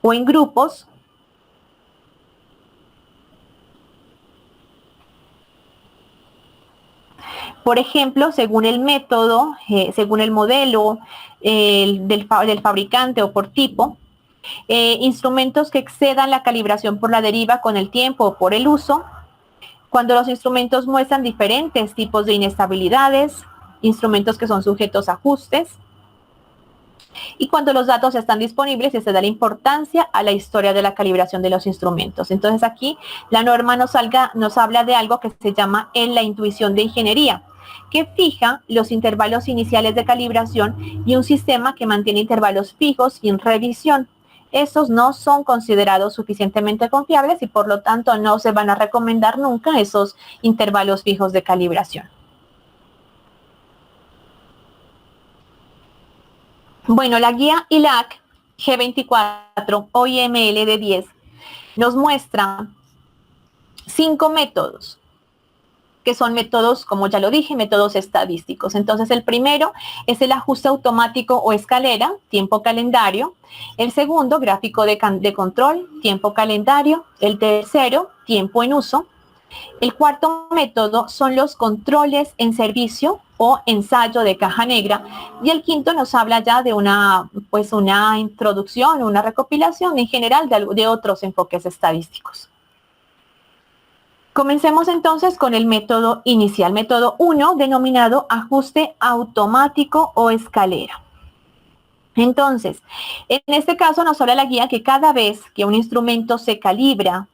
o en grupos. Por ejemplo, según el método, según el modelo del fabricante o por tipo, instrumentos que excedan la calibración por la deriva con el tiempo o por el uso, cuando los instrumentos muestran diferentes tipos de inestabilidades, instrumentos que son sujetos a ajustes, y cuando los datos están disponibles y se da la importancia a la historia de la calibración de los instrumentos. Entonces aquí la norma nos habla de algo que se llama la intuición de ingeniería, que fija los intervalos iniciales de calibración y un sistema que mantiene intervalos fijos sin revisión. Esos no son considerados suficientemente confiables y por lo tanto no se van a recomendar nunca esos intervalos fijos de calibración. Bueno, la guía ILAC G24 o IML de 10 nos muestra 5 métodos, que son métodos, como ya lo dije, métodos estadísticos. Entonces, el primero es el ajuste automático o escalera, tiempo calendario. El segundo, gráfico de control, tiempo calendario. El tercero, tiempo en uso. El cuarto método son los controles en servicio o ensayo de caja negra. Y el quinto nos habla ya de una introducción, una recopilación en general de otros enfoques estadísticos. Comencemos entonces con el método inicial, método 1, denominado ajuste automático o escalera. Entonces, en este caso nos habla la guía que cada vez que un instrumento se calibra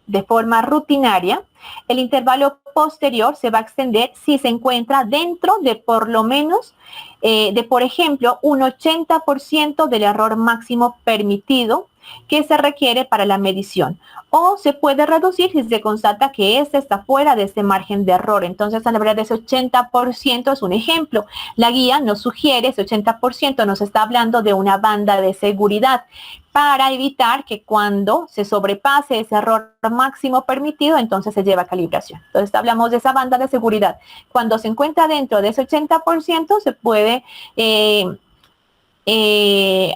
de forma rutinaria, el intervalo posterior se va a extender si se encuentra dentro de por lo menos, por ejemplo, un 80% del error máximo permitido que se requiere para la medición, o se puede reducir si se constata que este está fuera de este margen de error. Entonces, al hablar de ese 80% es un ejemplo. La guía nos sugiere ese 80%, nos está hablando de una banda de seguridad para evitar que cuando se sobrepase ese error máximo permitido, entonces se lleva a calibración. Entonces, hablamos de esa banda de seguridad. Cuando se encuentra dentro de ese 80%, se puede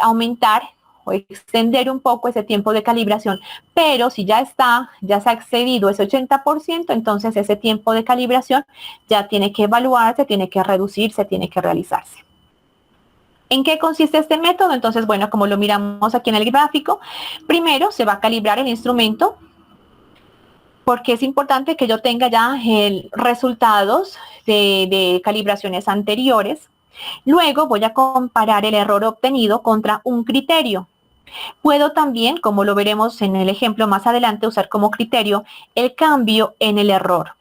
aumentar o extender un poco ese tiempo de calibración, pero si ya se ha excedido ese 80%, entonces ese tiempo de calibración ya tiene que evaluarse, tiene que reducirse, tiene que realizarse. ¿En qué consiste este método? Entonces, bueno, como lo miramos aquí en el gráfico, primero se va a calibrar el instrumento, porque es importante que yo tenga ya resultados de calibraciones anteriores. Luego voy a comparar el error obtenido contra un criterio. Puedo también, como lo veremos en el ejemplo más adelante, usar como criterio el cambio en el error.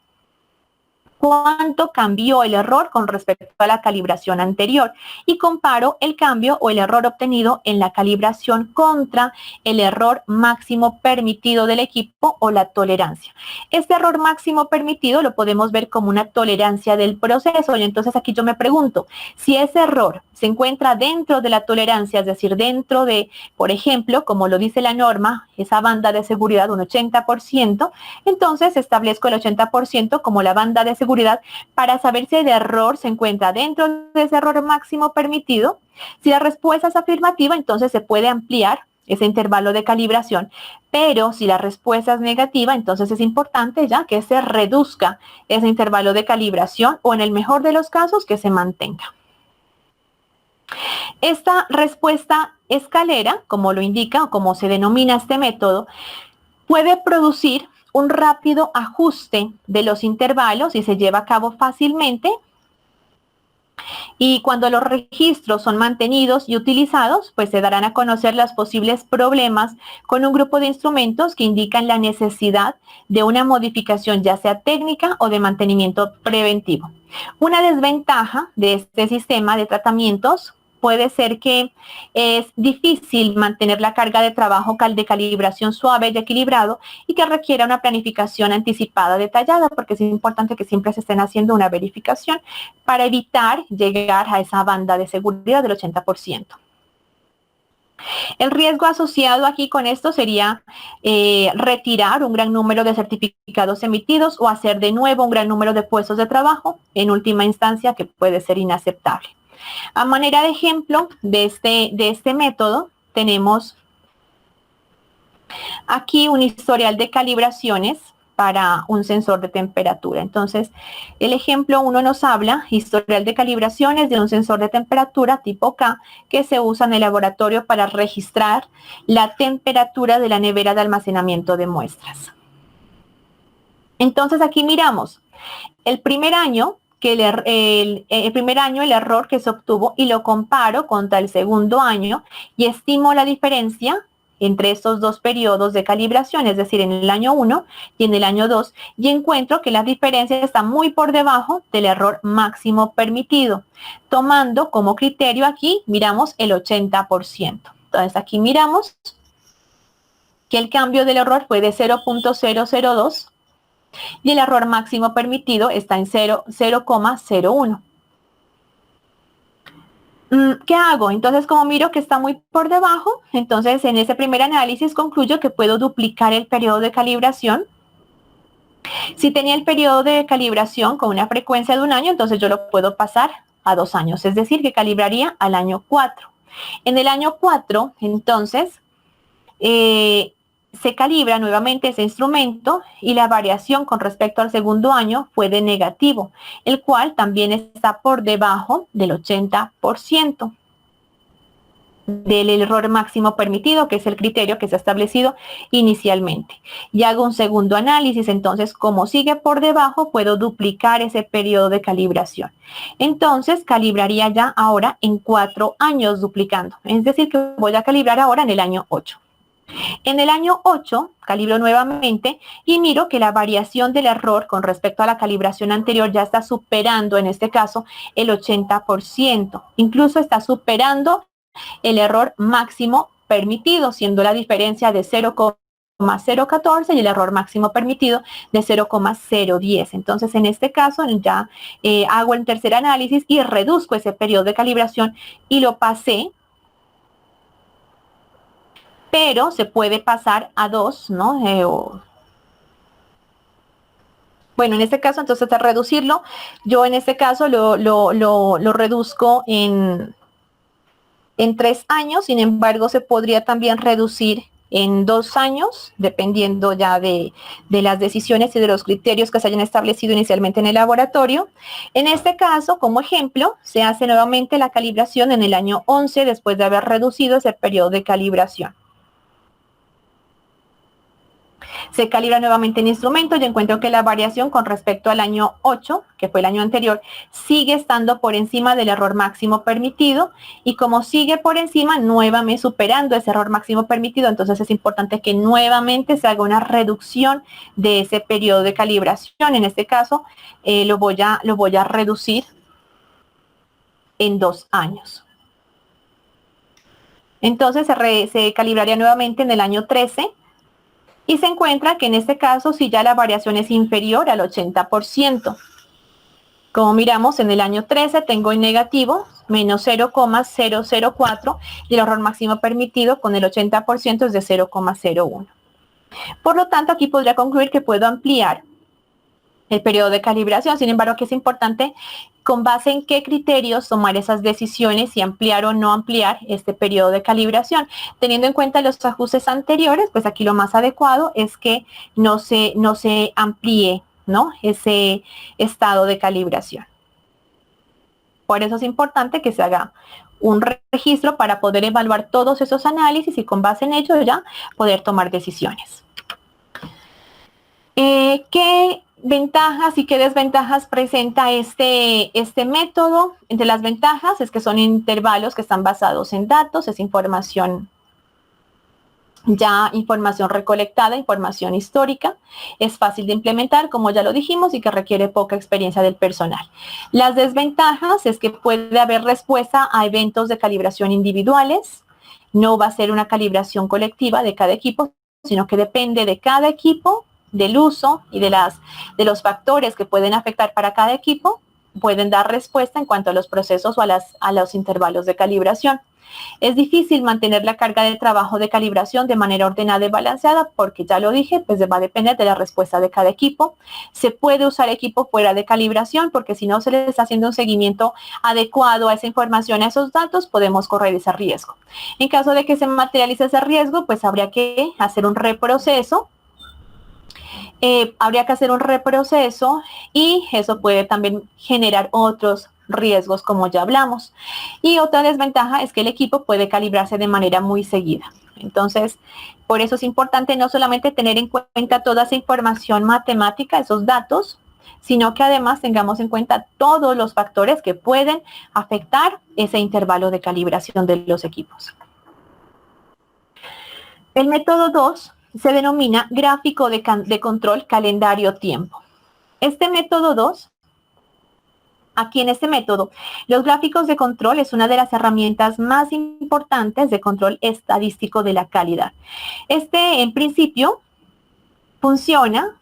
¿Cuánto cambió el error con respecto a la calibración anterior? Y comparo el cambio o el error obtenido en la calibración contra el error máximo permitido del equipo o la tolerancia. Este error máximo permitido lo podemos ver como una tolerancia del proceso. Y entonces aquí yo me pregunto, si ese error se encuentra dentro de la tolerancia, es decir, dentro de, por ejemplo, como lo dice la norma, esa banda de seguridad, un 80%, entonces establezco el 80% como la banda de seguridad para saber si el error se encuentra dentro de ese error máximo permitido. Si la respuesta es afirmativa, entonces se puede ampliar ese intervalo de calibración, pero si la respuesta es negativa, entonces es importante ya que se reduzca ese intervalo de calibración o en el mejor de los casos que se mantenga. Esta respuesta escalera, como lo indica o como se denomina este método, puede producir un rápido ajuste de los intervalos y se lleva a cabo fácilmente. Y cuando los registros son mantenidos y utilizados, pues se darán a conocer los posibles problemas con un grupo de instrumentos que indican la necesidad de una modificación, ya sea técnica o de mantenimiento preventivo. Una desventaja de este sistema de tratamientos puede ser que es difícil mantener la carga de trabajo de calibración suave y equilibrado y que requiera una planificación anticipada detallada, porque es importante que siempre se estén haciendo una verificación para evitar llegar a esa banda de seguridad del 80%. El riesgo asociado aquí con esto sería retirar un gran número de certificados emitidos o hacer de nuevo un gran número de puestos de trabajo, en última instancia, que puede ser inaceptable. A manera de ejemplo de este método, tenemos aquí un historial de calibraciones para un sensor de temperatura. Entonces, el ejemplo 1 nos habla historial de calibraciones de un sensor de temperatura tipo K que se usa en el laboratorio para registrar la temperatura de la nevera de almacenamiento de muestras. Entonces, aquí miramos el primer año el error que se obtuvo y lo comparo contra el segundo año y estimo la diferencia entre estos dos periodos de calibración, es decir, en el año 1 y en el año 2, y encuentro que la diferencia está muy por debajo del error máximo permitido. Tomando como criterio aquí, miramos el 80%. Entonces aquí miramos que el cambio del error fue de 0.002 y el error máximo permitido está en 0,01. ¿Qué hago? Entonces, como miro que está muy por debajo, entonces en ese primer análisis concluyo que puedo duplicar el periodo de calibración. Si tenía el periodo de calibración con una frecuencia de 1 año, entonces yo lo puedo pasar a 2 años, es decir, que calibraría al año 4. En el año 4, entonces, se calibra nuevamente ese instrumento y la variación con respecto al segundo año fue de negativo, el cual también está por debajo del 80% del error máximo permitido, que es el criterio que se ha establecido inicialmente. Y hago un segundo análisis, entonces como sigue por debajo, puedo duplicar ese periodo de calibración. Entonces calibraría ya ahora en 4 años duplicando, es decir, que voy a calibrar ahora en el año 8. En el año 8, calibro nuevamente y miro que la variación del error con respecto a la calibración anterior ya está superando, en este caso, el 80%. Incluso está superando el error máximo permitido, siendo la diferencia de 0,014 y el error máximo permitido de 0,010. Entonces, en este caso, ya hago el tercer análisis y reduzco ese periodo de calibración y lo pasé, pero se puede pasar a 2, ¿no? Bueno, en este caso, entonces, al reducirlo, yo en este caso lo reduzco en 3 años, sin embargo, se podría también reducir en 2 años, dependiendo ya de las decisiones y de los criterios que se hayan establecido inicialmente en el laboratorio. En este caso, como ejemplo, se hace nuevamente la calibración en el año 11, después de haber reducido ese periodo de calibración. Se calibra nuevamente el instrumento y encuentro que la variación con respecto al año 8, que fue el año anterior, sigue estando por encima del error máximo permitido, y como sigue por encima, nuevamente superando ese error máximo permitido, entonces es importante que nuevamente se haga una reducción de ese periodo de calibración. En este caso, lo voy a reducir en 2 años. Entonces se calibraría nuevamente en el año 13, y se encuentra que en este caso si ya la variación es inferior al 80%. Como miramos, en el año 13 tengo en negativo menos 0,004 y el error máximo permitido con el 80% es de 0,01. Por lo tanto, aquí podría concluir que puedo ampliar el periodo de calibración. Sin embargo, que es importante con base en qué criterios tomar esas decisiones, si ampliar o no ampliar este periodo de calibración. Teniendo en cuenta los ajustes anteriores, pues aquí lo más adecuado es que no se amplíe, ¿no?, ese estado de calibración. Por eso es importante que se haga un registro para poder evaluar todos esos análisis y con base en ello ya poder tomar decisiones. ¿Qué ventajas y qué desventajas presenta este método? Entre las ventajas es que son intervalos que están basados en datos, es información ya información recolectada, información histórica, es fácil de implementar, como ya lo dijimos, y que requiere poca experiencia del personal. Las desventajas es que puede haber respuesta a eventos de calibración individuales, no va a ser una calibración colectiva de cada equipo, sino que depende de cada equipo, del uso y de los factores que pueden afectar para cada equipo, pueden dar respuesta en cuanto a los procesos o a los intervalos de calibración. Es difícil mantener la carga de trabajo de calibración de manera ordenada y balanceada porque ya lo dije, pues va a depender de la respuesta de cada equipo. Se puede usar equipo fuera de calibración porque si no se le está haciendo un seguimiento adecuado a esa información, a esos datos, podemos correr ese riesgo. En caso de que se materialice ese riesgo, pues habría que hacer un reproceso. Y eso puede también generar otros riesgos como ya hablamos. Y otra desventaja es que el equipo puede calibrarse de manera muy seguida. Entonces, por eso es importante no solamente tener en cuenta toda esa información matemática, esos datos, sino que además tengamos en cuenta todos los factores que pueden afectar ese intervalo de calibración de los equipos. El método 2 se denomina gráfico de control calendario-tiempo. Este método 2, aquí en este método, los gráficos de control es una de las herramientas más importantes de control estadístico de la calidad. En principio, funciona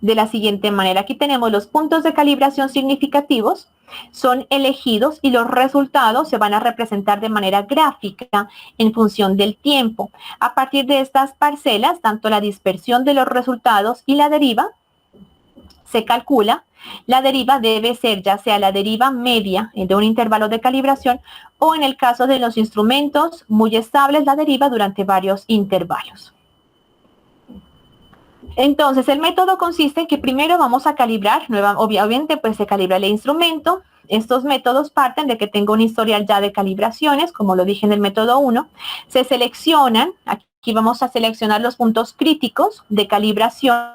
de la siguiente manera. Aquí tenemos los puntos de calibración significativos, son elegidos y los resultados se van a representar de manera gráfica en función del tiempo. A partir de estas parcelas, tanto la dispersión de los resultados y la deriva se calcula. La deriva debe ser ya sea la deriva media de un intervalo de calibración o en el caso de los instrumentos muy estables, la deriva durante varios intervalos. Entonces, el método consiste en que primero vamos a calibrar, obviamente pues se calibra el instrumento. Estos métodos parten de que tengo un historial ya de calibraciones, como lo dije en el método 1. Se seleccionan, aquí vamos a seleccionar los puntos críticos de calibración.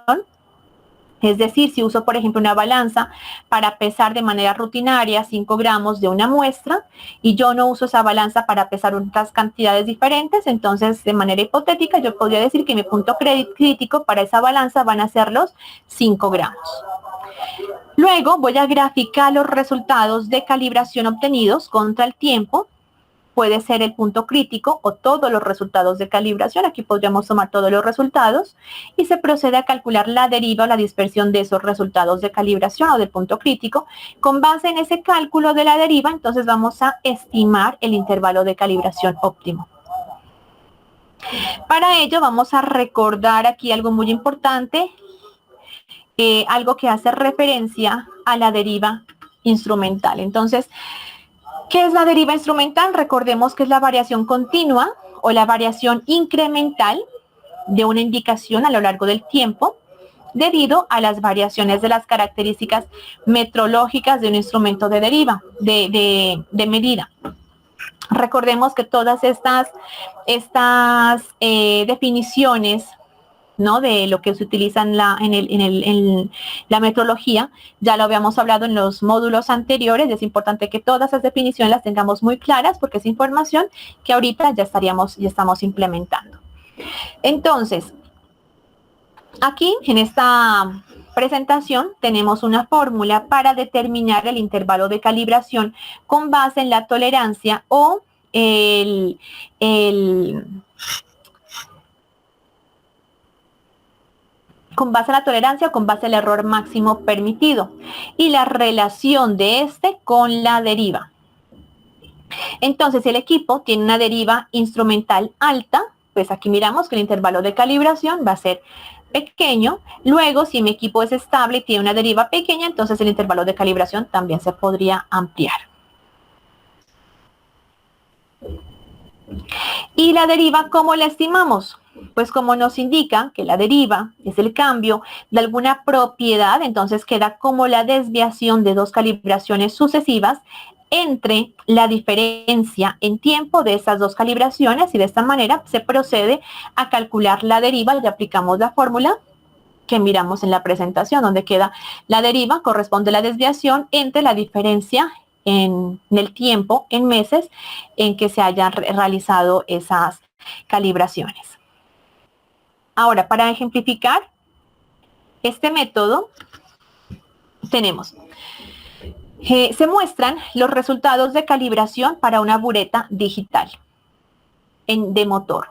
Es decir, si uso, por ejemplo, una balanza para pesar de manera rutinaria 5 gramos de una muestra y yo no uso esa balanza para pesar otras cantidades diferentes, entonces, de manera hipotética, yo podría decir que mi punto crítico para esa balanza van a ser los 5 gramos. Luego voy a graficar los resultados de calibración obtenidos contra el tiempo. Puede ser el punto crítico o todos los resultados de calibración. Aquí podríamos tomar todos los resultados y se procede a calcular la deriva o la dispersión de esos resultados de calibración o del punto crítico. Con base en ese cálculo de la deriva, entonces vamos a estimar el intervalo de calibración óptimo. Para ello vamos a recordar aquí algo muy importante, algo que hace referencia a la deriva instrumental. Entonces, ¿qué es la deriva instrumental? Recordemos que es la variación continua o la variación incremental de una indicación a lo largo del tiempo debido a las variaciones de las características metrológicas de un instrumento de deriva, de medida. Recordemos que todas estas definiciones, ¿no?, de lo que se utiliza en la metrología, ya lo habíamos hablado en los módulos anteriores. Es importante que todas esas definiciones las tengamos muy claras porque es información que ahorita ya estamos implementando. Entonces, aquí en esta presentación tenemos una fórmula para determinar el intervalo de calibración con base en la tolerancia o con base a la tolerancia o con base al error máximo permitido y la relación de este con la deriva. Entonces, si el equipo tiene una deriva instrumental alta, pues aquí miramos que el intervalo de calibración va a ser pequeño. Luego, si mi equipo es estable y tiene una deriva pequeña, entonces el intervalo de calibración también se podría ampliar. ¿Y la deriva cómo la estimamos? Pues como nos indica que la deriva es el cambio de alguna propiedad, entonces queda como la desviación de dos calibraciones sucesivas entre la diferencia en tiempo de esas dos calibraciones, y de esta manera se procede a calcular la deriva y aplicamos la fórmula que miramos en la presentación, donde queda la deriva, corresponde a la desviación entre la diferencia en el tiempo, en meses, en que se hayan realizado esas calibraciones. Ahora, para ejemplificar este método, tenemos, se muestran los resultados de calibración para una bureta digital de motor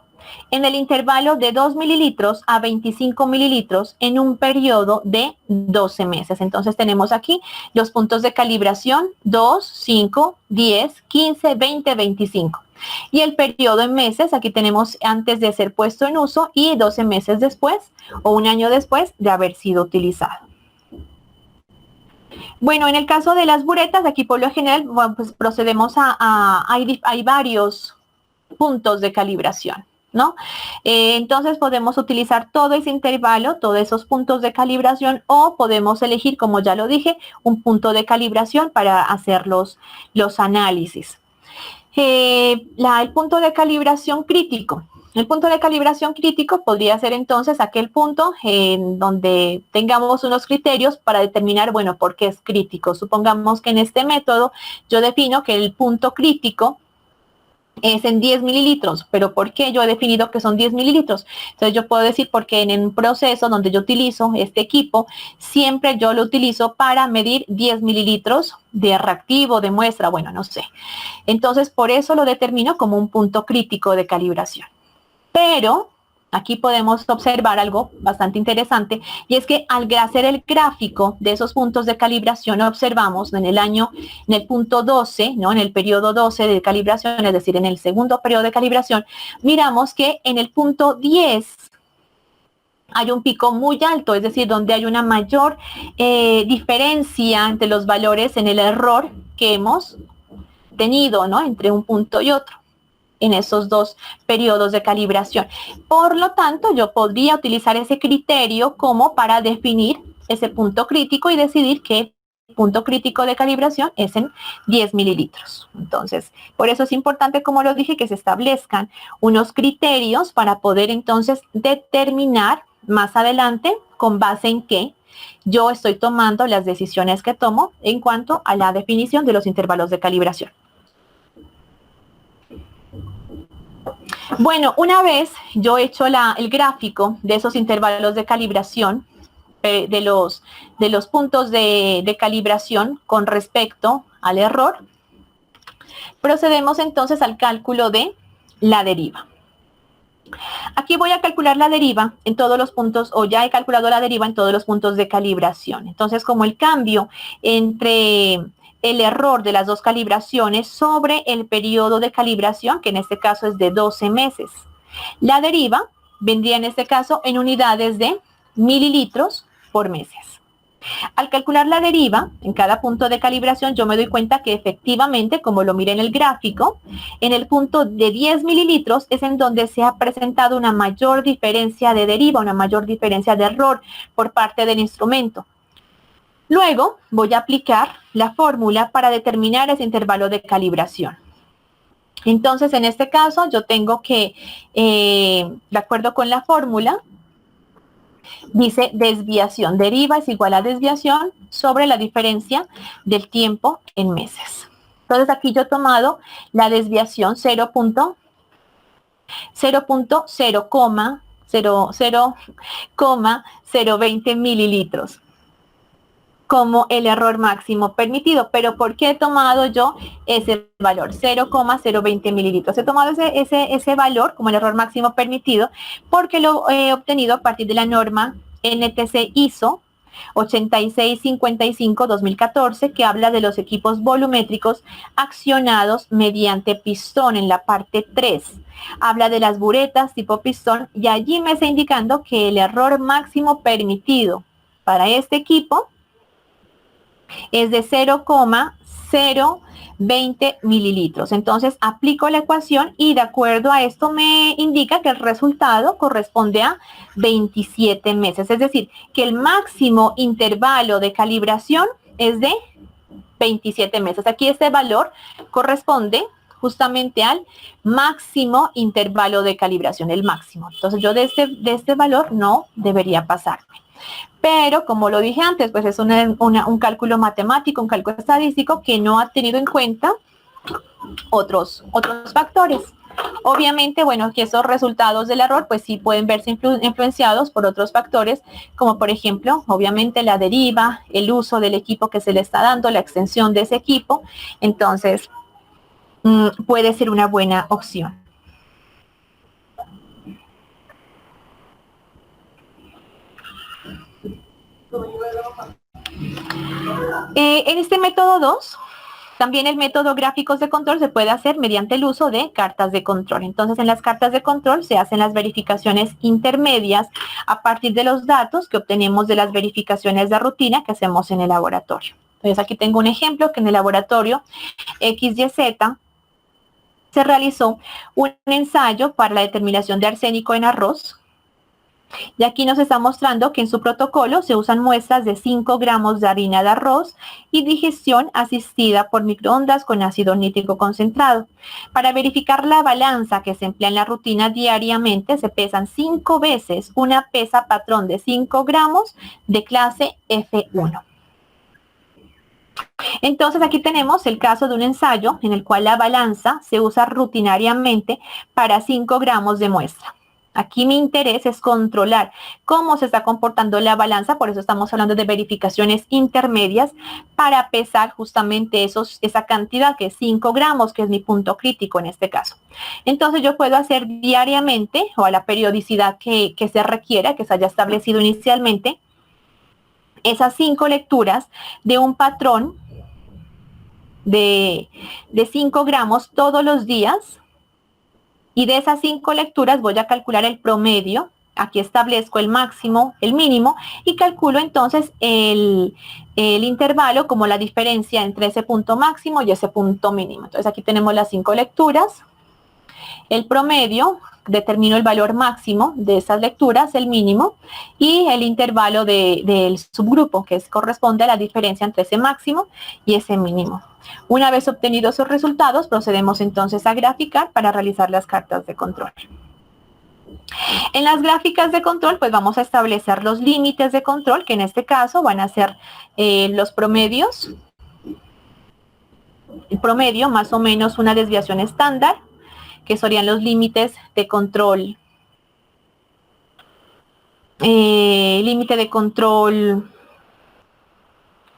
en el intervalo de 2 mililitros a 25 mililitros en un periodo de 12 meses. Entonces tenemos aquí los puntos de calibración 2, 5, 10, 15, 20, 25. Y el periodo en meses, aquí tenemos antes de ser puesto en uso y 12 meses después o un año después de haber sido utilizado. Bueno, en el caso de las buretas, aquí por lo general, bueno, pues procedemos hay varios puntos de calibración, ¿no? Entonces podemos utilizar todo ese intervalo, todos esos puntos de calibración, o podemos elegir, como ya lo dije, un punto de calibración para hacer los análisis. El punto de calibración crítico. El punto de calibración crítico podría ser entonces aquel punto en donde tengamos unos criterios para determinar, bueno, por qué es crítico. Supongamos que en este método yo defino que el punto crítico es en 10 mililitros, pero ¿por qué yo he definido que son 10 mililitros? Entonces yo puedo decir porque en un proceso donde yo utilizo este equipo, siempre yo lo utilizo para medir 10 mililitros de reactivo, de muestra, bueno, no sé. Entonces por eso lo determino como un punto crítico de calibración. Pero aquí podemos observar algo bastante interesante, y es que al hacer el gráfico de esos puntos de calibración, observamos en el punto 12, ¿no? En el periodo 12 de calibración, es decir, en el segundo periodo de calibración, miramos que en el punto 10 hay un pico muy alto, es decir, donde hay una mayor diferencia entre los valores en el error que hemos tenido, ¿no? Entre un punto y otro en esos dos periodos de calibración. Por lo tanto, yo podría utilizar ese criterio como para definir ese punto crítico y decidir que el punto crítico de calibración es en 10 mililitros. Entonces, por eso es importante, como lo dije, que se establezcan unos criterios para poder entonces determinar más adelante con base en qué yo estoy tomando las decisiones que tomo en cuanto a la definición de los intervalos de calibración. Bueno, una vez yo he hecho el gráfico de esos intervalos de calibración, de los puntos de calibración con respecto al error, procedemos entonces al cálculo de la deriva. Aquí voy a calcular la deriva en todos los puntos, o ya he calculado la deriva en todos los puntos de calibración. Entonces, como el cambio entre el error de las dos calibraciones sobre el periodo de calibración, que en este caso es de 12 meses. La deriva vendría en este caso en unidades de mililitros por meses. Al calcular la deriva en cada punto de calibración, yo me doy cuenta que efectivamente, como lo miré en el gráfico, en el punto de 10 mililitros es en donde se ha presentado una mayor diferencia de deriva, una mayor diferencia de error por parte del instrumento. Luego voy a aplicar la fórmula para determinar ese intervalo de calibración. Entonces, en este caso, yo tengo que, de acuerdo con la fórmula, dice desviación. Deriva es igual a desviación sobre la diferencia del tiempo en meses. Entonces, aquí yo he tomado la desviación 0.020 mililitros como el error máximo permitido. Pero ¿por qué he tomado yo ese valor? 0.020 mililitros. He tomado ese valor como el error máximo permitido porque lo he obtenido a partir de la norma NTC ISO 8655-2014, que habla de los equipos volumétricos accionados mediante pistón en la parte 3. Habla de las buretas tipo pistón y allí me está indicando que el error máximo permitido para este equipo es de 0.020 mililitros. Entonces aplico la ecuación y de acuerdo a esto me indica que el resultado corresponde a 27 meses. Es decir, que el máximo intervalo de calibración es de 27 meses. Aquí este valor corresponde justamente al máximo intervalo de calibración, el máximo. Entonces yo de este valor no debería pasarme. Pero, como lo dije antes, pues es un cálculo matemático, un cálculo estadístico que no ha tenido en cuenta otros factores. Obviamente, bueno, que esos resultados del error pues sí pueden verse influenciados por otros factores, como por ejemplo, obviamente la deriva, el uso del equipo que se le está dando, la extensión de ese equipo. Entonces, puede ser una buena opción. En este método 2, también el método gráficos de control se puede hacer mediante el uso de cartas de control. Entonces, en las cartas de control se hacen las verificaciones intermedias a partir de los datos que obtenemos de las verificaciones de rutina que hacemos en el laboratorio. Entonces, aquí tengo un ejemplo que en el laboratorio XYZ se realizó un ensayo para la determinación de arsénico en arroz. Y aquí nos está mostrando que en su protocolo se usan muestras de 5 gramos de harina de arroz y digestión asistida por microondas con ácido nítrico concentrado. Para verificar la balanza que se emplea en la rutina diariamente, se pesan 5 veces una pesa patrón de 5 gramos de clase F1. Entonces aquí tenemos el caso de un ensayo en el cual la balanza se usa rutinariamente para 5 gramos de muestra. Aquí mi interés es controlar cómo se está comportando la balanza, por eso estamos hablando de verificaciones intermedias para pesar justamente esa cantidad que es 5 gramos, que es mi punto crítico en este caso. Entonces yo puedo hacer diariamente o a la periodicidad que se requiera, que se haya establecido inicialmente, esas 5 lecturas de un patrón de 5 gramos todos los días. Y de esas 5 lecturas voy a calcular el promedio. Aquí establezco el máximo, el mínimo, y calculo entonces el intervalo como la diferencia entre ese punto máximo y ese punto mínimo. Entonces aquí tenemos las 5 lecturas. El promedio, determino el valor máximo de esas lecturas, el mínimo, y el intervalo del subgrupo, que corresponde a la diferencia entre ese máximo y ese mínimo. Una vez obtenidos esos resultados, procedemos entonces a graficar para realizar las cartas de control. En las gráficas de control, pues vamos a establecer los límites de control, que en este caso van a ser los promedios. El promedio, más o menos una desviación estándar, que serían los límites de control. Límite de control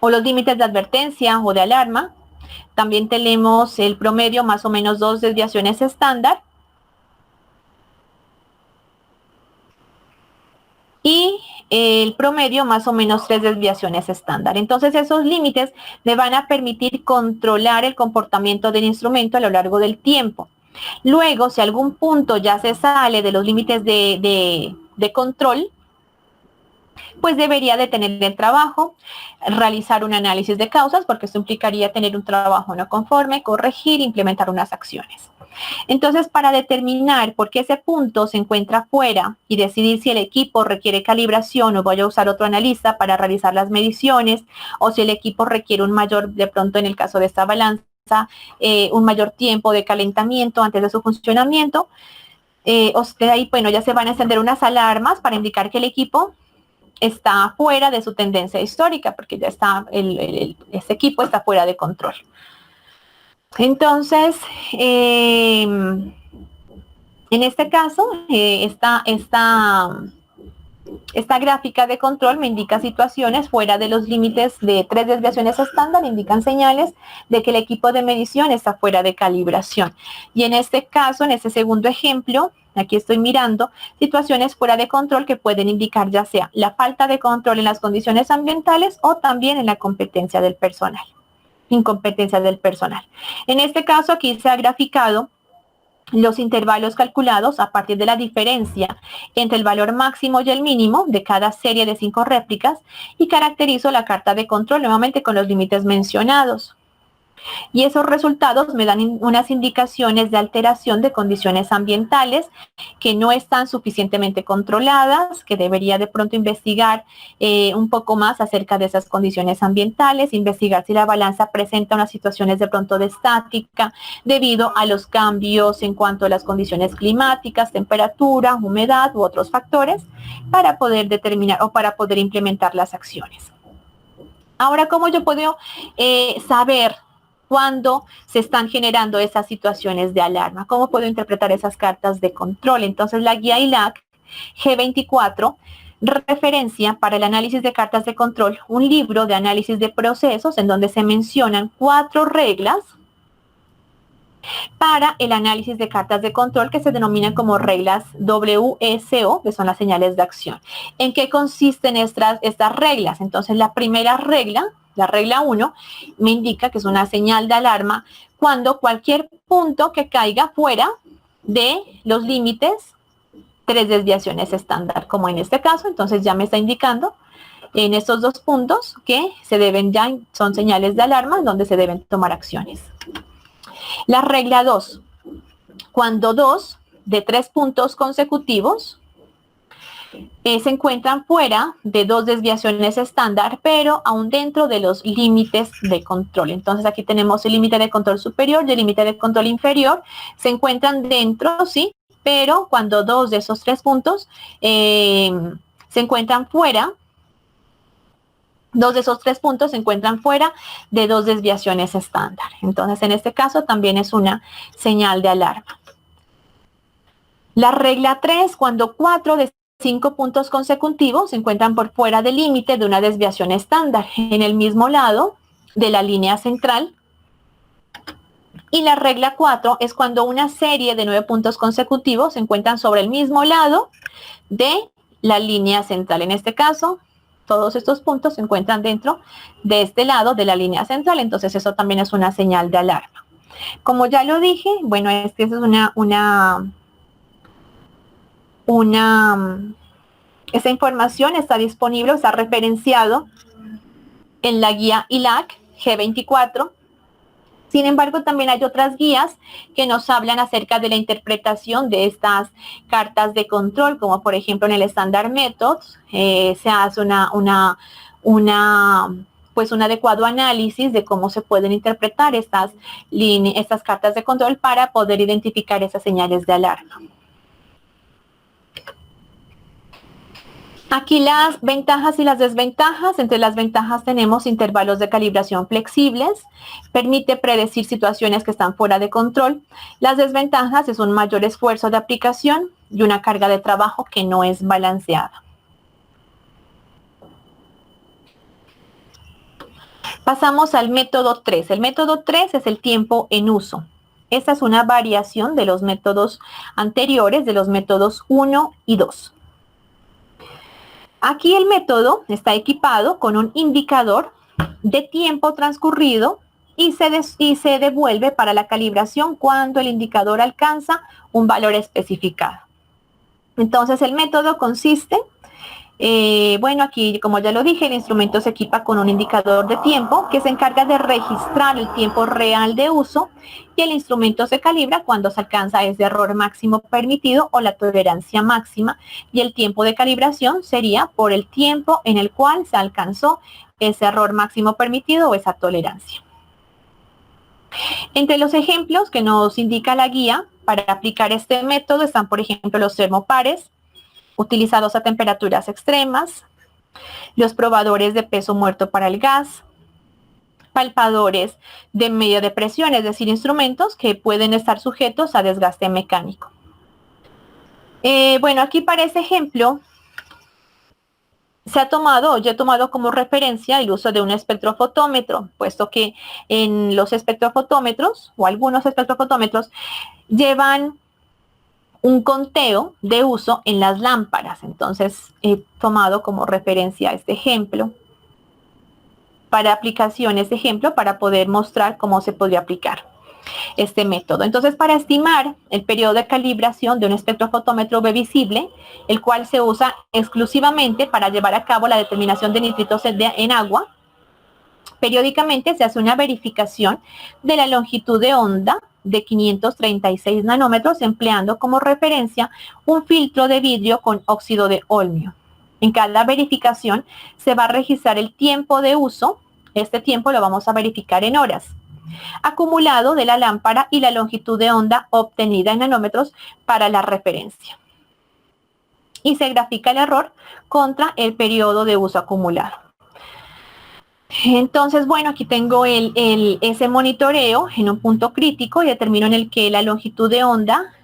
o los límites de advertencia o de alarma. También tenemos el promedio, más o menos 2 desviaciones estándar. Y el promedio, más o menos 3 desviaciones estándar. Entonces esos límites me van a permitir controlar el comportamiento del instrumento a lo largo del tiempo. Luego, si algún punto ya se sale de los límites de control, pues debería detener el trabajo, realizar un análisis de causas, porque esto implicaría tener un trabajo no conforme, corregir, implementar unas acciones. Entonces, para determinar por qué ese punto se encuentra fuera y decidir si el equipo requiere calibración o voy a usar otro analista para realizar las mediciones, o si el equipo requiere un mayor, de pronto en el caso de esta balanza, un mayor tiempo de calentamiento antes de su funcionamiento, ahí, bueno, ya se van a encender unas alarmas para indicar que el equipo está fuera de su tendencia histórica, porque ya está, ese equipo está fuera de control. Entonces, en este caso, esta gráfica de control me indica situaciones fuera de los límites de 3 desviaciones estándar, indican señales de que el equipo de medición está fuera de calibración. Y en este caso, en este segundo ejemplo, aquí estoy mirando situaciones fuera de control que pueden indicar ya sea la falta de control en las condiciones ambientales o también en la competencia del personal, incompetencia del personal. En este caso, aquí se ha graficado los intervalos calculados a partir de la diferencia entre el valor máximo y el mínimo de cada serie de 5 réplicas y caracterizo la carta de control nuevamente con los límites mencionados. Y esos resultados me dan unas indicaciones de alteración de condiciones ambientales que no están suficientemente controladas, que debería de pronto investigar un poco más acerca de esas condiciones ambientales, investigar si la balanza presenta unas situaciones de pronto de estática debido a los cambios en cuanto a las condiciones climáticas, temperatura, humedad u otros factores para poder determinar o para poder implementar las acciones. Ahora, ¿cómo yo puedo saber cuando se están generando esas situaciones de alarma. ¿Cómo puedo interpretar esas cartas de control? Entonces la guía ILAC G24 referencia para el análisis de cartas de control un libro de análisis de procesos en donde se mencionan 4 reglas para el análisis de cartas de control que se denominan como reglas WSO, que son las señales de acción. ¿En qué consisten estas reglas? Entonces la primera regla, la regla 1, me indica que es una señal de alarma cuando cualquier punto que caiga fuera de los límites 3 desviaciones estándar, como en este caso. Entonces ya me está indicando en estos 2 puntos que son señales de alarma donde se deben tomar acciones. La regla 2, cuando 2 de 3 puntos consecutivos se encuentran fuera de 2 desviaciones estándar, pero aún dentro de los límites de control. Entonces aquí tenemos el límite de control superior y el límite de control inferior. Se encuentran dentro, sí, pero cuando 2 de esos 3 puntos se encuentran fuera, 2 de esos 3 puntos se encuentran fuera de 2 desviaciones estándar. Entonces, en este caso también es una señal de alarma. La regla 3, cuando 4 de 5 puntos consecutivos se encuentran por fuera del límite de una desviación estándar en el mismo lado de la línea central. Y la regla 4 es cuando una serie de 9 puntos consecutivos se encuentran sobre el mismo lado de la línea central. En este caso, todos estos puntos se encuentran dentro de este lado de la línea central, entonces eso también es una señal de alarma. Como ya lo dije, bueno, esta es esta información está disponible, está referenciado en la guía ILAC G24. Sin embargo, también hay otras guías que nos hablan acerca de la interpretación de estas cartas de control, como por ejemplo en el Standard Methods se hace un adecuado análisis de cómo se pueden interpretar estas cartas de control para poder identificar esas señales de alarma. Aquí las ventajas y las desventajas. Entre las ventajas tenemos intervalos de calibración flexibles, permite predecir situaciones que están fuera de control. Las desventajas es un mayor esfuerzo de aplicación y una carga de trabajo que no es balanceada. Pasamos al método 3. El método 3 es el tiempo en uso. Esta es una variación de los métodos anteriores, de los métodos 1 y 2. Aquí el método está equipado con un indicador de tiempo transcurrido y se devuelve para la calibración cuando el indicador alcanza un valor especificado. Entonces el método consiste, aquí como ya lo dije, el instrumento se equipa con un indicador de tiempo que se encarga de registrar el tiempo real de uso y el instrumento se calibra cuando se alcanza ese error máximo permitido o la tolerancia máxima, y el tiempo de calibración sería por el tiempo en el cual se alcanzó ese error máximo permitido o esa tolerancia. Entre los ejemplos que nos indica la guía para aplicar este método están, por ejemplo, los termopares utilizados a temperaturas extremas, los probadores de peso muerto para el gas, palpadores de medio de presión, es decir, instrumentos que pueden estar sujetos a desgaste mecánico. Aquí para este ejemplo yo he tomado como referencia el uso de un espectrofotómetro, puesto que en los espectrofotómetros o algunos espectrofotómetros llevan un conteo de uso en las lámparas. Entonces he tomado como referencia este ejemplo para aplicaciones de ejemplo para poder mostrar cómo se podría aplicar este método. Entonces, para estimar el periodo de calibración de un espectrofotómetro visible, el cual se usa exclusivamente para llevar a cabo la determinación de nitritos en agua, periódicamente se hace una verificación de la longitud de onda de 536 nanómetros empleando como referencia un filtro de vidrio con óxido de olmio. En cada verificación se va a registrar el tiempo de uso. Este tiempo lo vamos a verificar en horas, acumulado de la lámpara y la longitud de onda obtenida en nanómetros para la referencia. Y se grafica el error contra el periodo de uso acumulado. Entonces, bueno, aquí tengo ese monitoreo en un punto crítico y determino en el que la longitud de onda,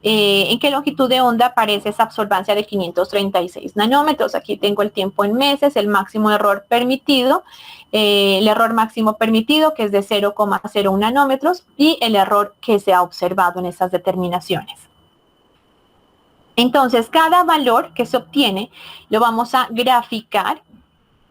en qué longitud de onda aparece esa absorbancia de 536 nanómetros. Aquí tengo el tiempo en meses, el máximo error permitido, el error máximo permitido que es de 0,01 nanómetros y el error que se ha observado en esas determinaciones. Entonces, cada valor que se obtiene lo vamos a graficar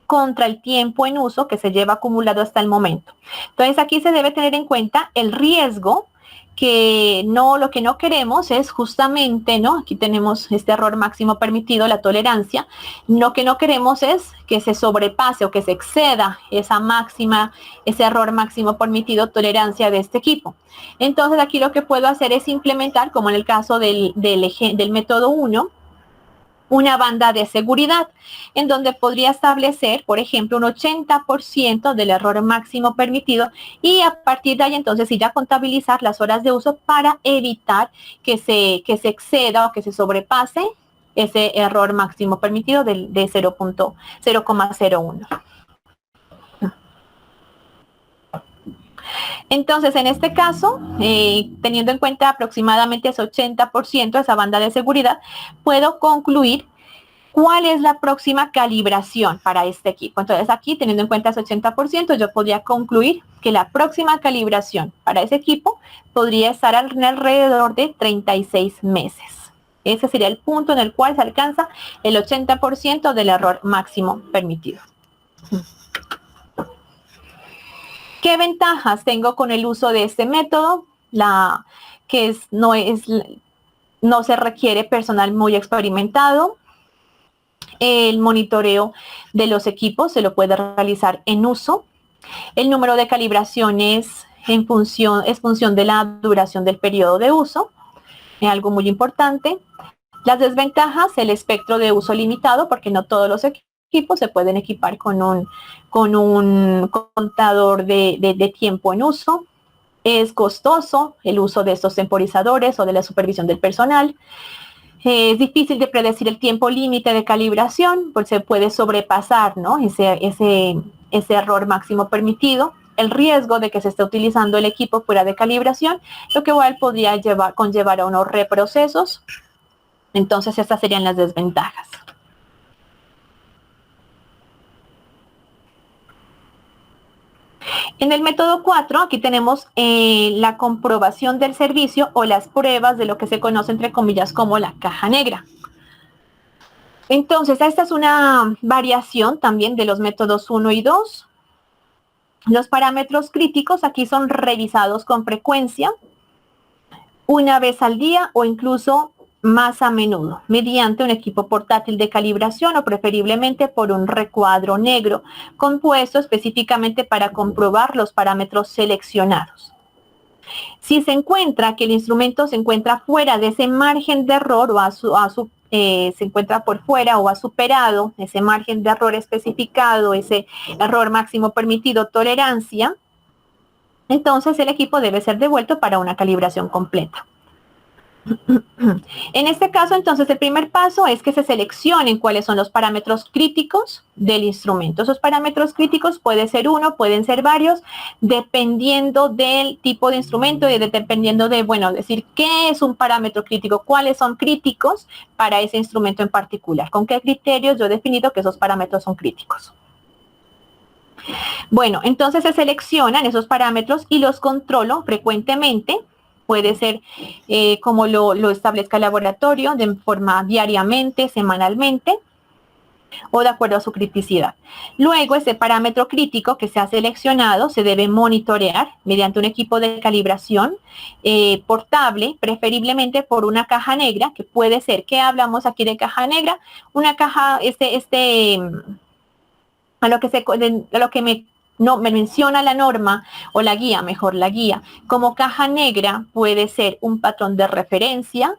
contra el tiempo en uso que se lleva acumulado hasta el momento. Entonces, aquí se debe tener en cuenta el riesgo, que no, lo que no queremos es justamente, ¿no? Aquí tenemos este error máximo permitido, la tolerancia. Lo que no queremos es que se sobrepase o que se exceda esa máxima, ese error máximo permitido, tolerancia de este equipo. Entonces, aquí lo que puedo hacer es implementar, como en el caso del método 1, una banda de seguridad, en donde podría establecer, por ejemplo, un 80% del error máximo permitido y a partir de ahí entonces ir a contabilizar las horas de uso para evitar que se exceda o que se sobrepase ese error máximo permitido de 0,01. Entonces, en este caso, teniendo en cuenta aproximadamente ese 80%, esa banda de seguridad, puedo concluir cuál es la próxima calibración para este equipo. Entonces, aquí, teniendo en cuenta ese 80%, yo podría concluir que la próxima calibración para ese equipo podría estar alrededor de 36 meses. Ese sería el punto en el cual se alcanza el 80% del error máximo permitido. ¿Qué ventajas tengo con el uso de este método? No se requiere personal muy experimentado. El monitoreo de los equipos se lo puede realizar en uso. El número de calibraciones es función de la duración del periodo de uso. Es algo muy importante. Las desventajas, el espectro de uso limitado, porque no todos los equipos se pueden equipar con un contador de tiempo en uso. Es costoso el uso de estos temporizadores o de la supervisión del personal. Es difícil de predecir el tiempo límite de calibración, porque se puede sobrepasar, ¿no? ese error máximo permitido. El riesgo de que se esté utilizando el equipo fuera de calibración, lo que igual podría conllevar a unos reprocesos. Entonces, estas serían las desventajas. En el método 4, aquí tenemos la comprobación del servicio o las pruebas de lo que se conoce entre comillas como la caja negra. Entonces, esta es una variación también de los métodos 1 y 2. Los parámetros críticos aquí son revisados con frecuencia, una vez al día o incluso más a menudo, mediante un equipo portátil de calibración o preferiblemente por un recuadro negro compuesto específicamente para comprobar los parámetros seleccionados. Si se encuentra que el instrumento se encuentra fuera de ese margen de error o se encuentra por fuera o ha superado ese margen de error especificado, ese error máximo permitido, tolerancia, entonces el equipo debe ser devuelto para una calibración completa. En este caso, entonces, el primer paso es que se seleccionen cuáles son los parámetros críticos del instrumento. Esos parámetros críticos puede ser uno, pueden ser varios, dependiendo del tipo de instrumento y dependiendo de, bueno, decir qué es un parámetro crítico, cuáles son críticos para ese instrumento en particular, con qué criterios yo he definido que esos parámetros son críticos. Bueno, entonces se seleccionan esos parámetros y los controlo frecuentemente. Puede ser como lo establezca el laboratorio, de forma diariamente, semanalmente, o de acuerdo a su criticidad. Luego, ese parámetro crítico que se ha seleccionado se debe monitorear mediante un equipo de calibración portable, preferiblemente por una caja negra, que puede ser, ¿qué hablamos aquí de caja negra? Una caja, a lo que me menciona la norma o la guía, mejor la guía, como caja negra puede ser un patrón de referencia,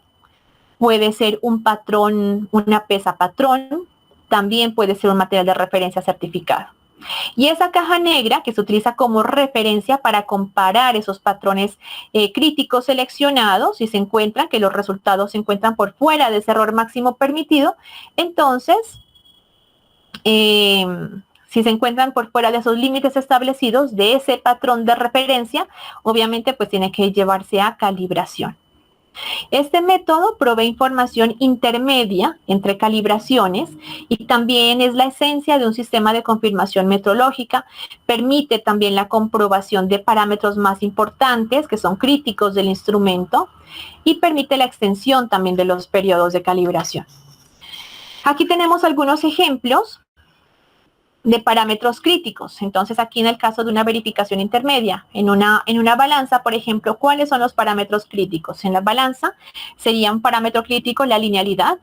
puede ser un patrón, una pesa patrón, también puede ser un material de referencia certificado. Y esa caja negra que se utiliza como referencia para comparar esos patrones críticos seleccionados, si se encuentran que los resultados se encuentran por fuera de ese error máximo permitido, entonces Si se encuentran por fuera de esos límites establecidos de ese patrón de referencia, obviamente pues tiene que llevarse a calibración. Este método provee información intermedia entre calibraciones y también es la esencia de un sistema de confirmación metrológica. Permite también la comprobación de parámetros más importantes que son críticos del instrumento y permite la extensión también de los periodos de calibración. Aquí tenemos algunos ejemplos de parámetros críticos. Entonces, aquí en el caso de una verificación intermedia, en una balanza, por ejemplo, ¿cuáles son los parámetros críticos? En la balanza sería un parámetro crítico la linealidad,